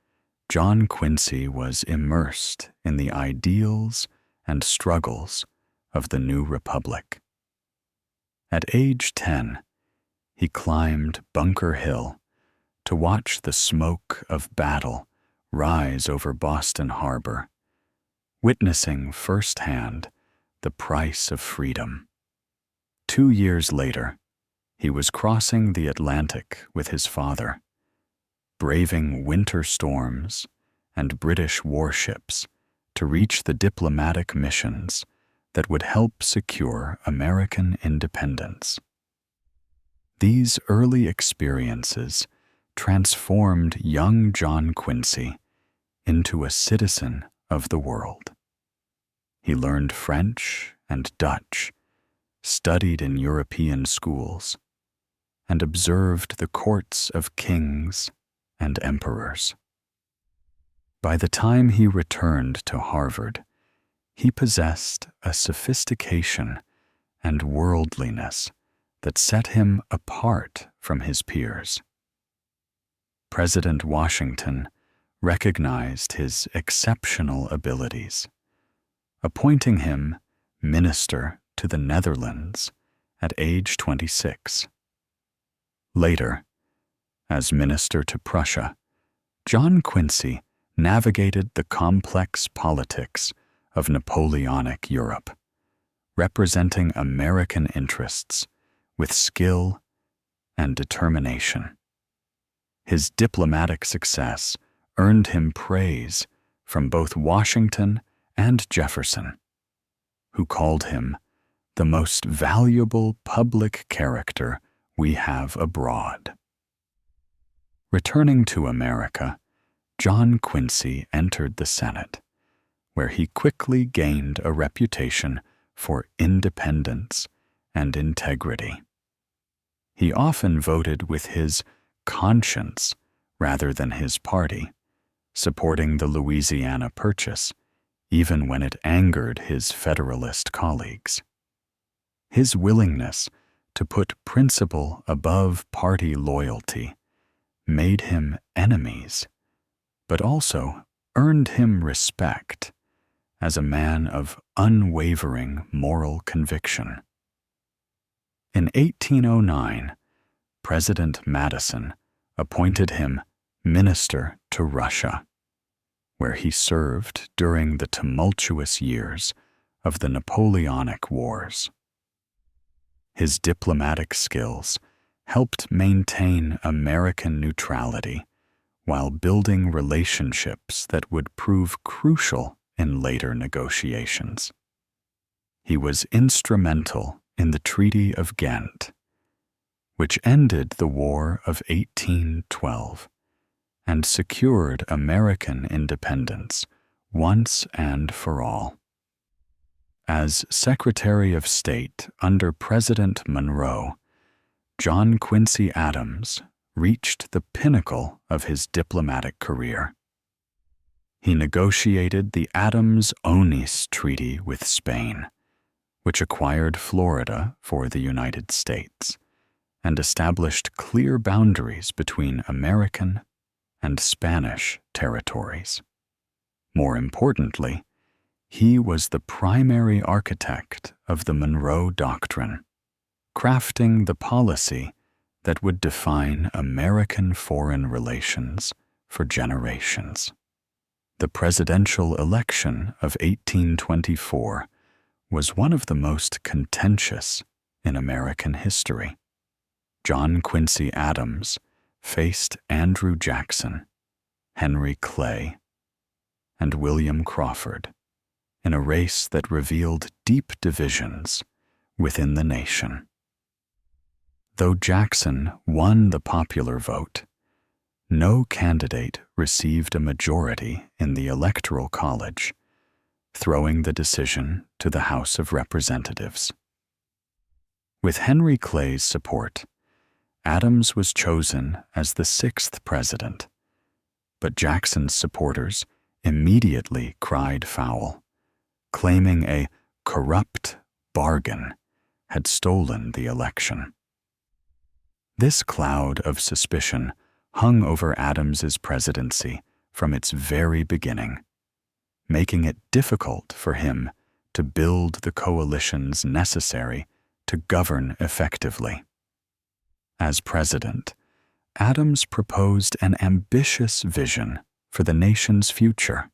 John Quincy was immersed in the ideals and struggles of the new republic. At age 10, he climbed Bunker Hill to watch the smoke of battle rise over Boston Harbor, witnessing firsthand the price of freedom. 2 years later, he was crossing the Atlantic with his father, braving winter storms and British warships to reach the diplomatic missions that would help secure American independence. These early experiences transformed young John Quincy into a citizen of the world. He learned French and Dutch, studied in European schools, and observed the courts of kings and emperors. By the time he returned to Harvard, he possessed a sophistication and worldliness that set him apart from his peers. President Washington recognized his exceptional abilities, appointing him minister to the Netherlands at age 26. Later, as minister to Prussia, John Quincy navigated the complex politics of Napoleonic Europe, representing American interests with skill and determination. His diplomatic success earned him praise from both Washington and Jefferson, who called him the most valuable public character we have abroad. Returning to America, John Quincy entered the Senate, where he quickly gained a reputation for independence and integrity. He often voted with his conscience rather than his party, supporting the Louisiana Purchase, even when it angered his Federalist colleagues. His willingness to put principle above party loyalty made him enemies, but also earned him respect as a man of unwavering moral conviction. In 1809, President Madison appointed him minister to Russia, where he served during the tumultuous years of the Napoleonic Wars. His diplomatic skills helped maintain American neutrality while building relationships that would prove crucial in later negotiations. He was instrumental in the Treaty of Ghent, which ended the War of 1812 and secured American independence once and for all. As Secretary of State under President Monroe, John Quincy Adams reached the pinnacle of his diplomatic career. He negotiated the Adams-Onis Treaty with Spain, which acquired Florida for the United States and established clear boundaries between American and Spanish territories. More importantly, he was the primary architect of the Monroe Doctrine, crafting the policy that would define American foreign relations for generations. The presidential election of 1824 was one of the most contentious in American history. John Quincy Adams faced Andrew Jackson, Henry Clay, and William Crawford in a race that revealed deep divisions within the nation. Though Jackson won the popular vote, no candidate received a majority in the Electoral College, throwing the decision to the House of Representatives. With Henry Clay's support, Adams was chosen as the 6th president, but Jackson's supporters immediately cried foul, claiming a corrupt bargain had stolen the election. This cloud of suspicion hung over Adams's presidency from its very beginning, making it difficult for him to build the coalitions necessary to govern effectively. As president, Adams proposed an ambitious vision for the nation's future.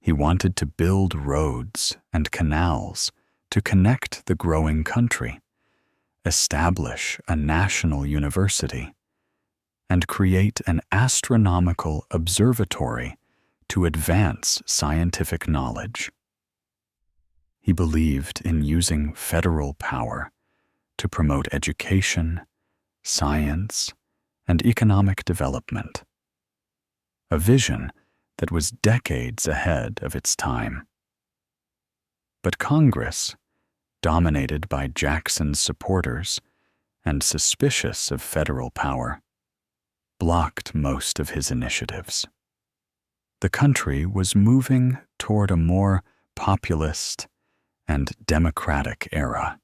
He wanted to build roads and canals to connect the growing country, establish a national university, and create an astronomical observatory to advance scientific knowledge. He believed in using federal power to promote education, science, and economic development, a vision that was decades ahead of its time. But Congress, dominated by Jackson's supporters and suspicious of federal power, blocked most of his initiatives. The country was moving toward a more populist and democratic era,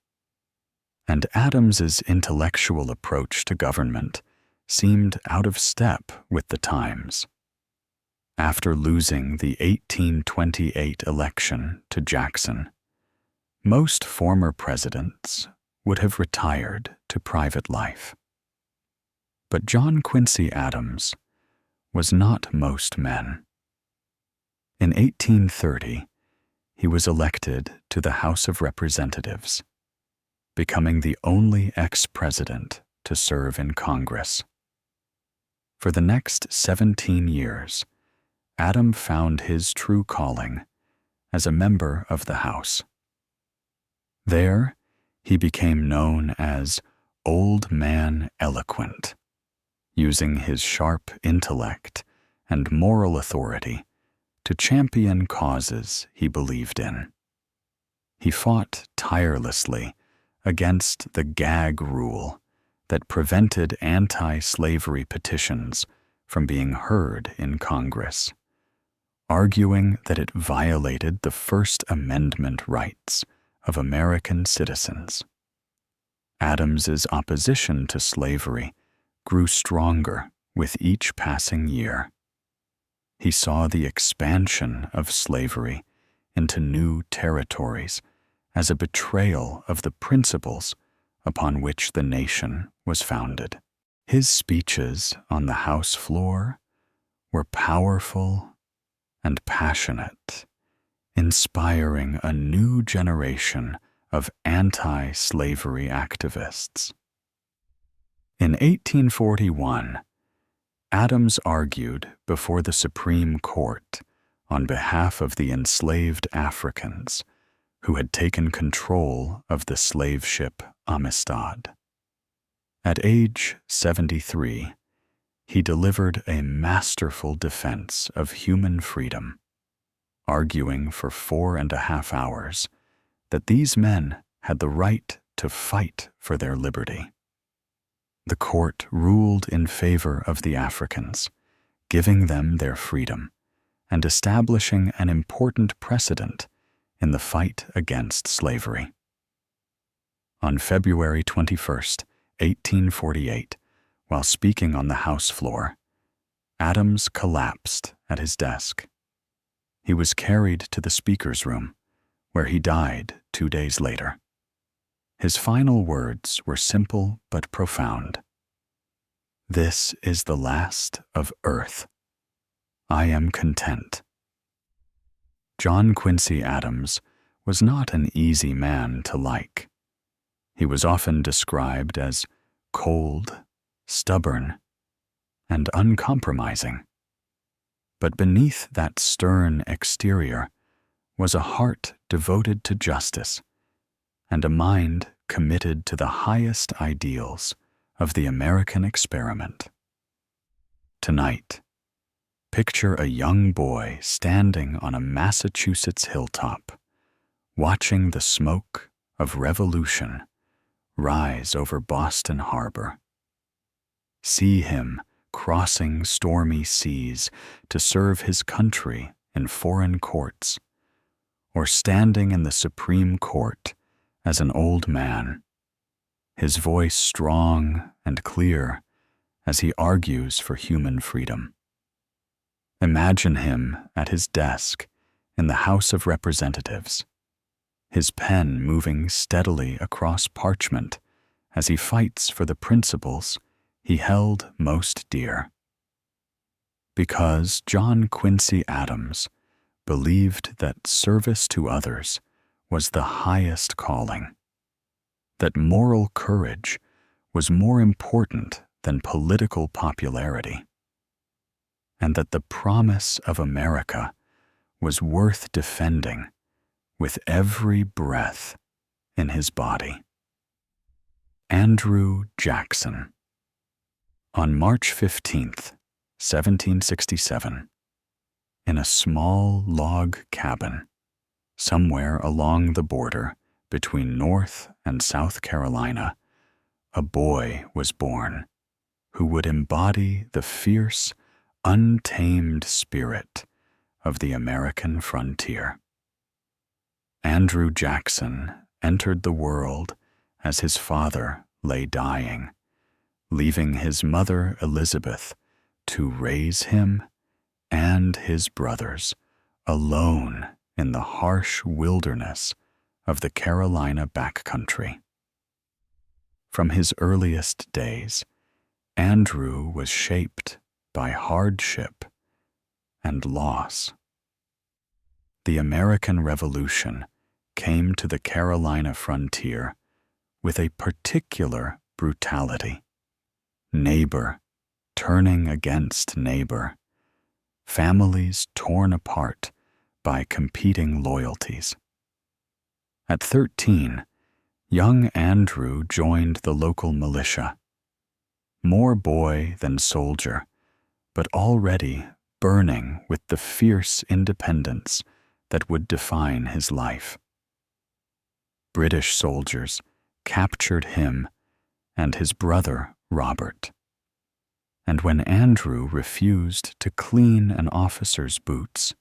and Adams's intellectual approach to government seemed out of step with the times. After losing the 1828 election to Jackson, most former presidents would have retired to private life. But John Quincy Adams was not most men. In 1830, he was elected to the House of Representatives, becoming the only ex-president to serve in Congress. For the next 17 years, Adam found his true calling as a member of the House. There, he became known as Old Man Eloquent, using his sharp intellect and moral authority to champion causes he believed in. He fought tirelessly against the gag rule that prevented anti-slavery petitions from being heard in Congress, arguing that it violated the First Amendment rights of American citizens. Adams's opposition to slavery grew stronger with each passing year. He saw the expansion of slavery into new territories as a betrayal of the principles upon which the nation was founded. His speeches on the House floor were powerful and passionate, inspiring a new generation of anti-slavery activists. In 1841, Adams argued before the Supreme Court on behalf of the enslaved Africans who had taken control of the slave ship Amistad. At age 73, he delivered a masterful defense of human freedom, arguing for 4.5 hours that these men had the right to fight for their liberty. The court ruled in favor of the Africans, giving them their freedom and establishing an important precedent in the fight against slavery. On February 21, 1848, while speaking on the House floor, Adams collapsed at his desk. He was carried to the Speaker's room, where he died 2 days later. His final words were simple but profound. "This is the last of earth. I am content." John Quincy Adams was not an easy man to like. He was often described as cold, stubborn, and uncompromising. But beneath that stern exterior was a heart devoted to justice and a mind committed to the highest ideals of the American experiment. Tonight, picture a young boy standing on a Massachusetts hilltop, watching the smoke of revolution rise over Boston Harbor. See him crossing stormy seas to serve his country in foreign courts, or standing in the Supreme Court as an old man, his voice strong and clear as he argues for human freedom. Imagine him at his desk in the House of Representatives, his pen moving steadily across parchment as he fights for the principles he held most dear. Because John Quincy Adams believed that service to others was the highest calling, that moral courage was more important than political popularity, and that the promise of America was worth defending with every breath in his body. Andrew Jackson. On March 15th, 1767, in a small log cabin somewhere along the border between North and South Carolina, a boy was born who would embody the fierce, untamed spirit of the American frontier. Andrew Jackson entered the world as his father lay dying, leaving his mother Elizabeth to raise him and his brothers alone in the harsh wilderness of the Carolina backcountry. From his earliest days, Andrew was shaped by hardship and loss. The American Revolution came to the Carolina frontier with a particular brutality. Neighbor turning against neighbor, families torn apart by competing loyalties. At 13, young Andrew joined the local militia. More boy than soldier, but already burning with the fierce independence that would define his life. British soldiers captured him and his brother Robert. And when Andrew refused to clean an officer's boots,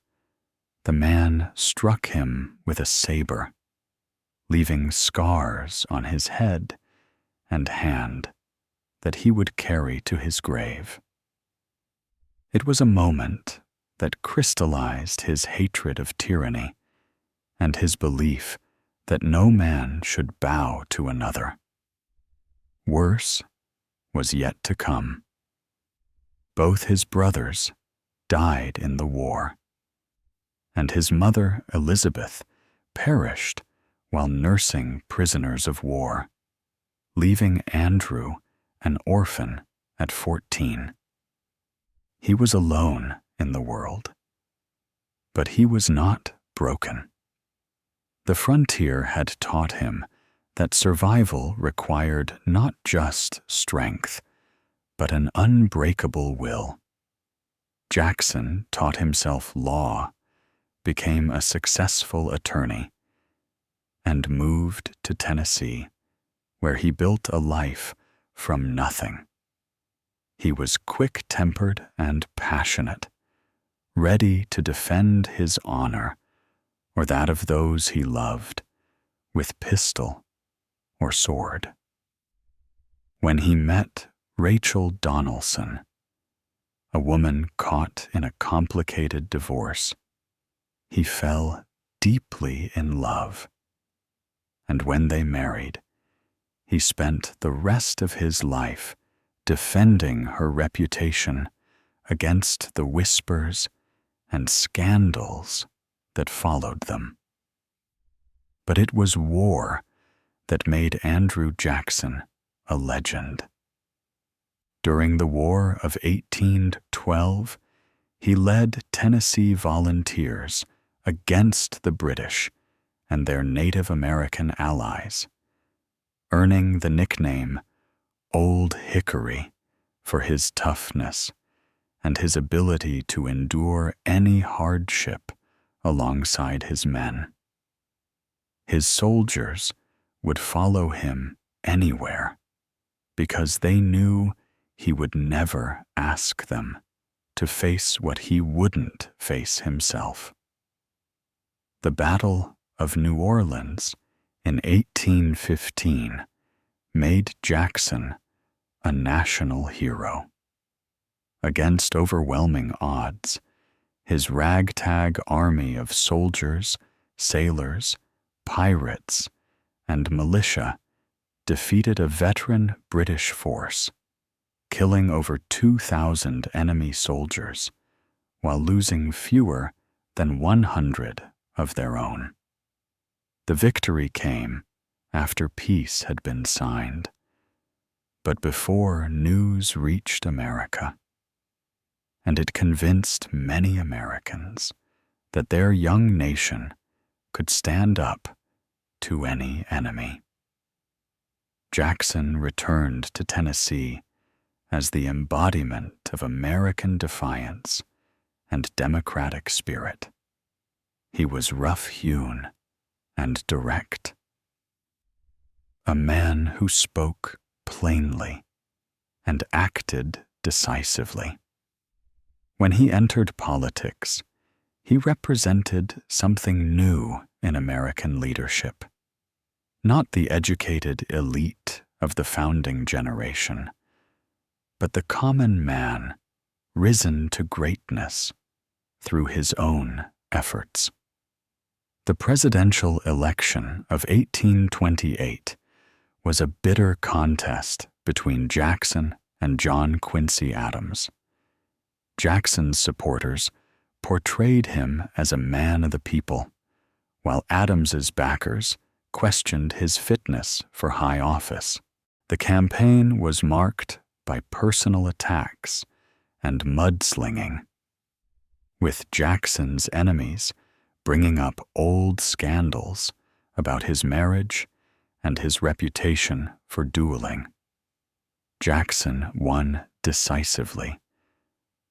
the man struck him with a saber, leaving scars on his head and hand that he would carry to his grave. It was a moment that crystallized his hatred of tyranny and his belief that no man should bow to another. Worse was yet to come. Both his brothers died in the war, and his mother Elizabeth perished while nursing prisoners of war, leaving Andrew an orphan at 14. He was alone in the world, but he was not broken. The frontier had taught him that survival required not just strength, but an unbreakable will. Jackson taught himself law, became a successful attorney, and moved to Tennessee, where he built a life from nothing. He was quick-tempered and passionate, ready to defend his honor or that of those he loved with pistol or sword. When he met Rachel Donaldson, a woman caught in a complicated divorce, he fell deeply in love. And when they married, he spent the rest of his life defending her reputation against the whispers and scandals that followed them. But it was war that made Andrew Jackson a legend. During the War of 1812, he led Tennessee volunteers against the British and their Native American allies, earning the nickname Old Hickory for his toughness and his ability to endure any hardship alongside his men. His soldiers would follow him anywhere because they knew he would never ask them to face what he wouldn't face himself. The Battle of New Orleans in 1815 made Jackson a national hero. Against overwhelming odds, his ragtag army of soldiers, sailors, pirates, and militia defeated a veteran British force, killing over 2,000 enemy soldiers, while losing fewer than 100 of their own. The victory came after peace had been signed, but before news reached America, and it convinced many Americans that their young nation could stand up to any enemy. Jackson returned to Tennessee as the embodiment of American defiance and democratic spirit. He was rough-hewn and direct, a man who spoke plainly and acted decisively. When he entered politics, he represented something new in American leadership. Not the educated elite of the founding generation, but the common man risen to greatness through his own efforts. The presidential election of 1828 was a bitter contest between Jackson and John Quincy Adams. Jackson's supporters portrayed him as a man of the people, while Adams's backers questioned his fitness for high office. The campaign was marked by personal attacks and mudslinging, with Jackson's enemies bringing up old scandals about his marriage and his reputation for dueling. Jackson won decisively,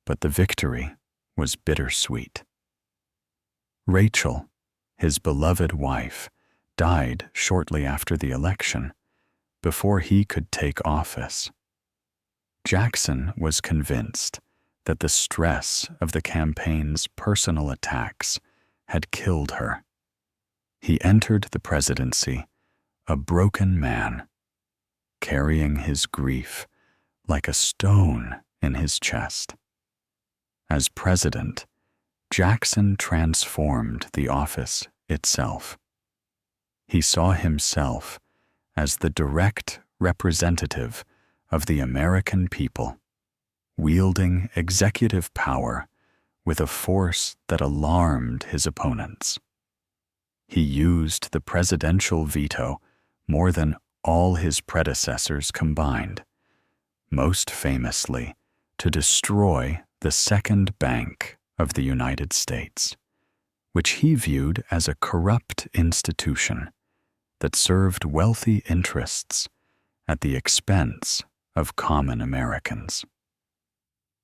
but the victory was bittersweet. Rachel, his beloved wife, died shortly after the election, before he could take office. Jackson was convinced that the stress of the campaign's personal attacks had killed her. He entered the presidency a broken man, carrying his grief like a stone in his chest. As president, Jackson transformed the office itself. He saw himself as the direct representative of the American people, wielding executive power with a force that alarmed his opponents. He used the presidential veto more than all his predecessors combined, most famously to destroy the second bank of the United States, which he viewed as a corrupt institution that served wealthy interests at the expense of common Americans.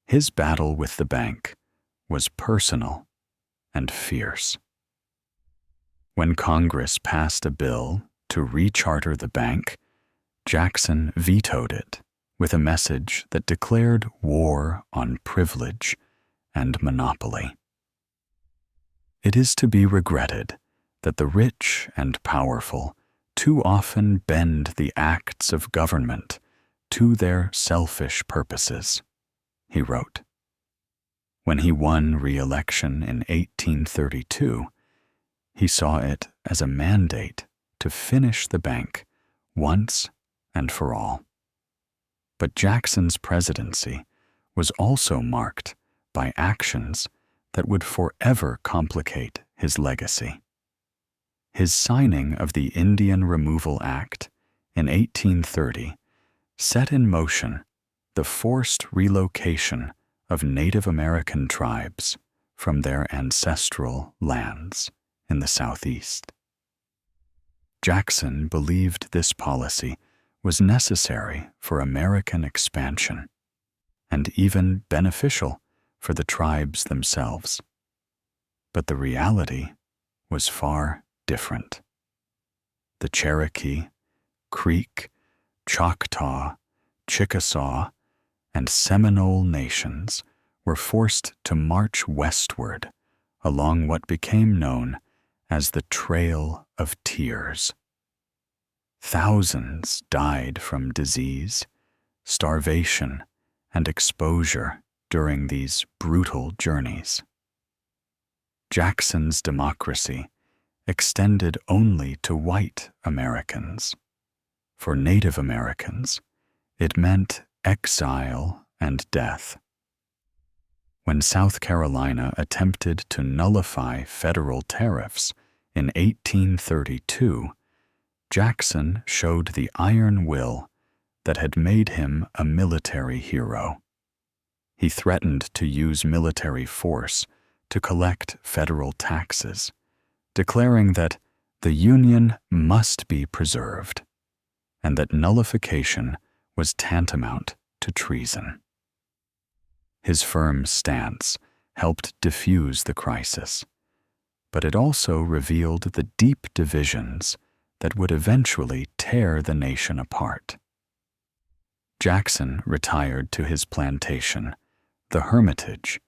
His battle with the bank was personal and fierce. When Congress passed a bill to recharter the bank, Jackson vetoed it with a message that declared war on privilege and monopoly. It is to be regretted that the rich and powerful too often bend the acts of government to their selfish purposes, he wrote. When he won re-election in 1832, he saw it as a mandate to finish the bank once and for all. But Jackson's presidency was also marked by actions that would forever complicate his legacy. His signing of the Indian Removal Act in 1830 set in motion the forced relocation of Native American tribes from their ancestral lands in the Southeast. Jackson believed this policy was necessary for American expansion and even beneficial for the tribes themselves. But the reality was far different. The Cherokee, Creek, Choctaw, Chickasaw, and Seminole nations were forced to march westward along what became known as the Trail of Tears. Thousands died from disease, starvation, and exposure during these brutal journeys. Jackson's democracy extended only to white Americans. For Native Americans, it meant exile and death. When South Carolina attempted to nullify federal tariffs in 1832, Jackson showed the iron will that had made him a military hero. He threatened to use military force to collect federal taxes, declaring that the Union must be preserved and that nullification was tantamount to treason. His firm stance helped diffuse the crisis, but it also revealed the deep divisions that would eventually tear the nation apart. Jackson retired to his plantation, the Hermitage,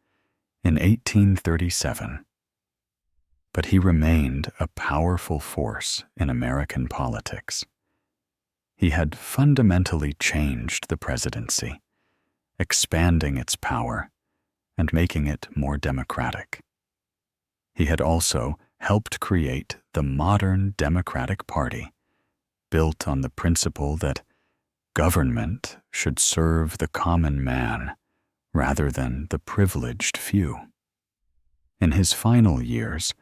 in 1837. But he remained a powerful force in American politics. He had fundamentally changed the presidency, expanding its power and making it more democratic. He had also helped create the modern Democratic Party, built on the principle that government should serve the common man rather than the privileged few. In his final years,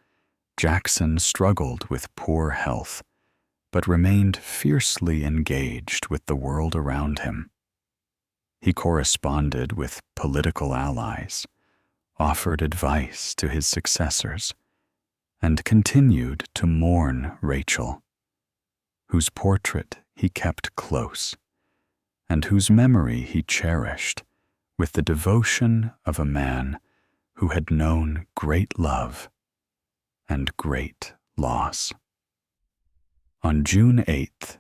Jackson struggled with poor health, but remained fiercely engaged with the world around him. He corresponded with political allies, offered advice to his successors, and continued to mourn Rachel, whose portrait he kept close, and whose memory he cherished with the devotion of a man who had known great love and great loss. On June 8,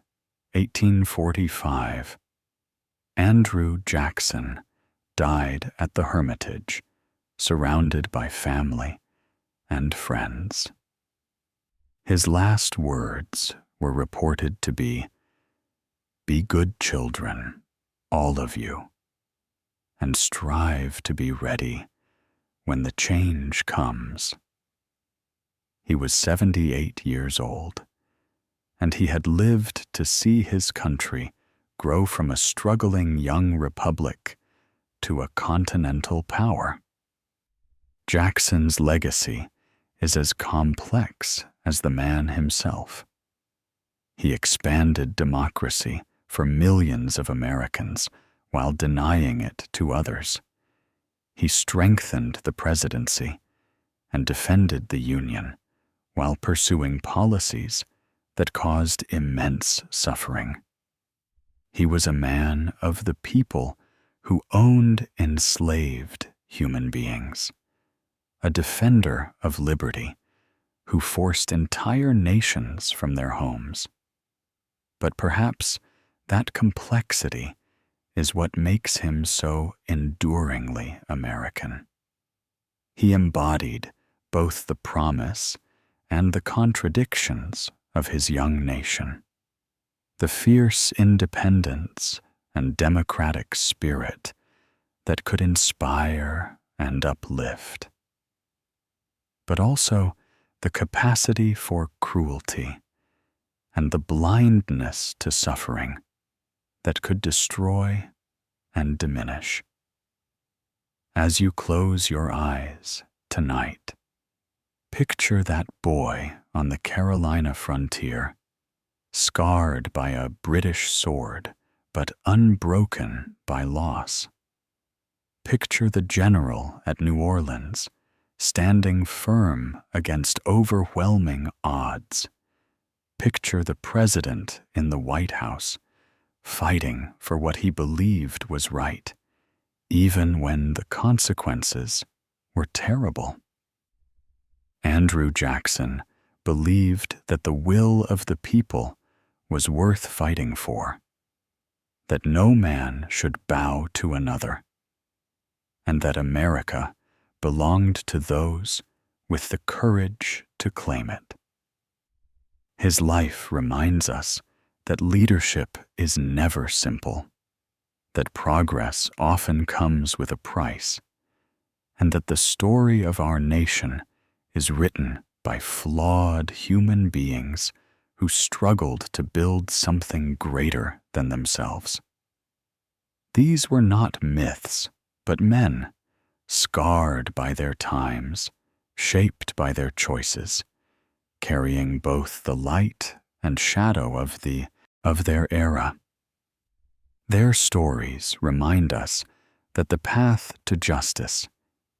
1845, Andrew Jackson died at the Hermitage, surrounded by family and friends. His last words were reported to be, "Be good children, all of you, and strive to be ready when the change comes." He was 78 years old, and he had lived to see his country grow from a struggling young republic to a continental power. Jackson's legacy is as complex as the man himself. He expanded democracy for millions of Americans while denying it to others. He strengthened the presidency and defended the Union while pursuing policies that caused immense suffering. He was a man of the people who owned enslaved human beings, a defender of liberty who forced entire nations from their homes. But perhaps that complexity is what makes him so enduringly American. He embodied both the promise and the contradictions of his young nation, the fierce independence and democratic spirit that could inspire and uplift, but also the capacity for cruelty and the blindness to suffering that could destroy and diminish. As you close your eyes tonight, picture that boy on the Carolina frontier, scarred by a British sword, but unbroken by loss. Picture the general at New Orleans, standing firm against overwhelming odds. Picture the president in the White House, fighting for what he believed was right, even when the consequences were terrible. Andrew Jackson believed that the will of the people was worth fighting for, that no man should bow to another, and that America belonged to those with the courage to claim it. His life reminds us that leadership is never simple, that progress often comes with a price, and that the story of our nation is written by flawed human beings who struggled to build something greater than themselves. These were not myths, but men, scarred by their times, shaped by their choices, carrying both the light and shadow of their era. Their stories remind us that the path to justice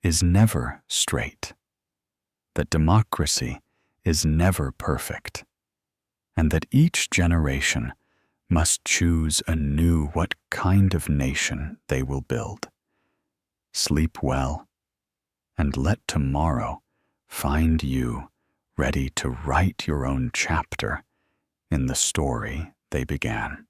is never straight, that democracy is never perfect, and that each generation must choose anew what kind of nation they will build. Sleep well, and let tomorrow find you ready to write your own chapter in the story they began.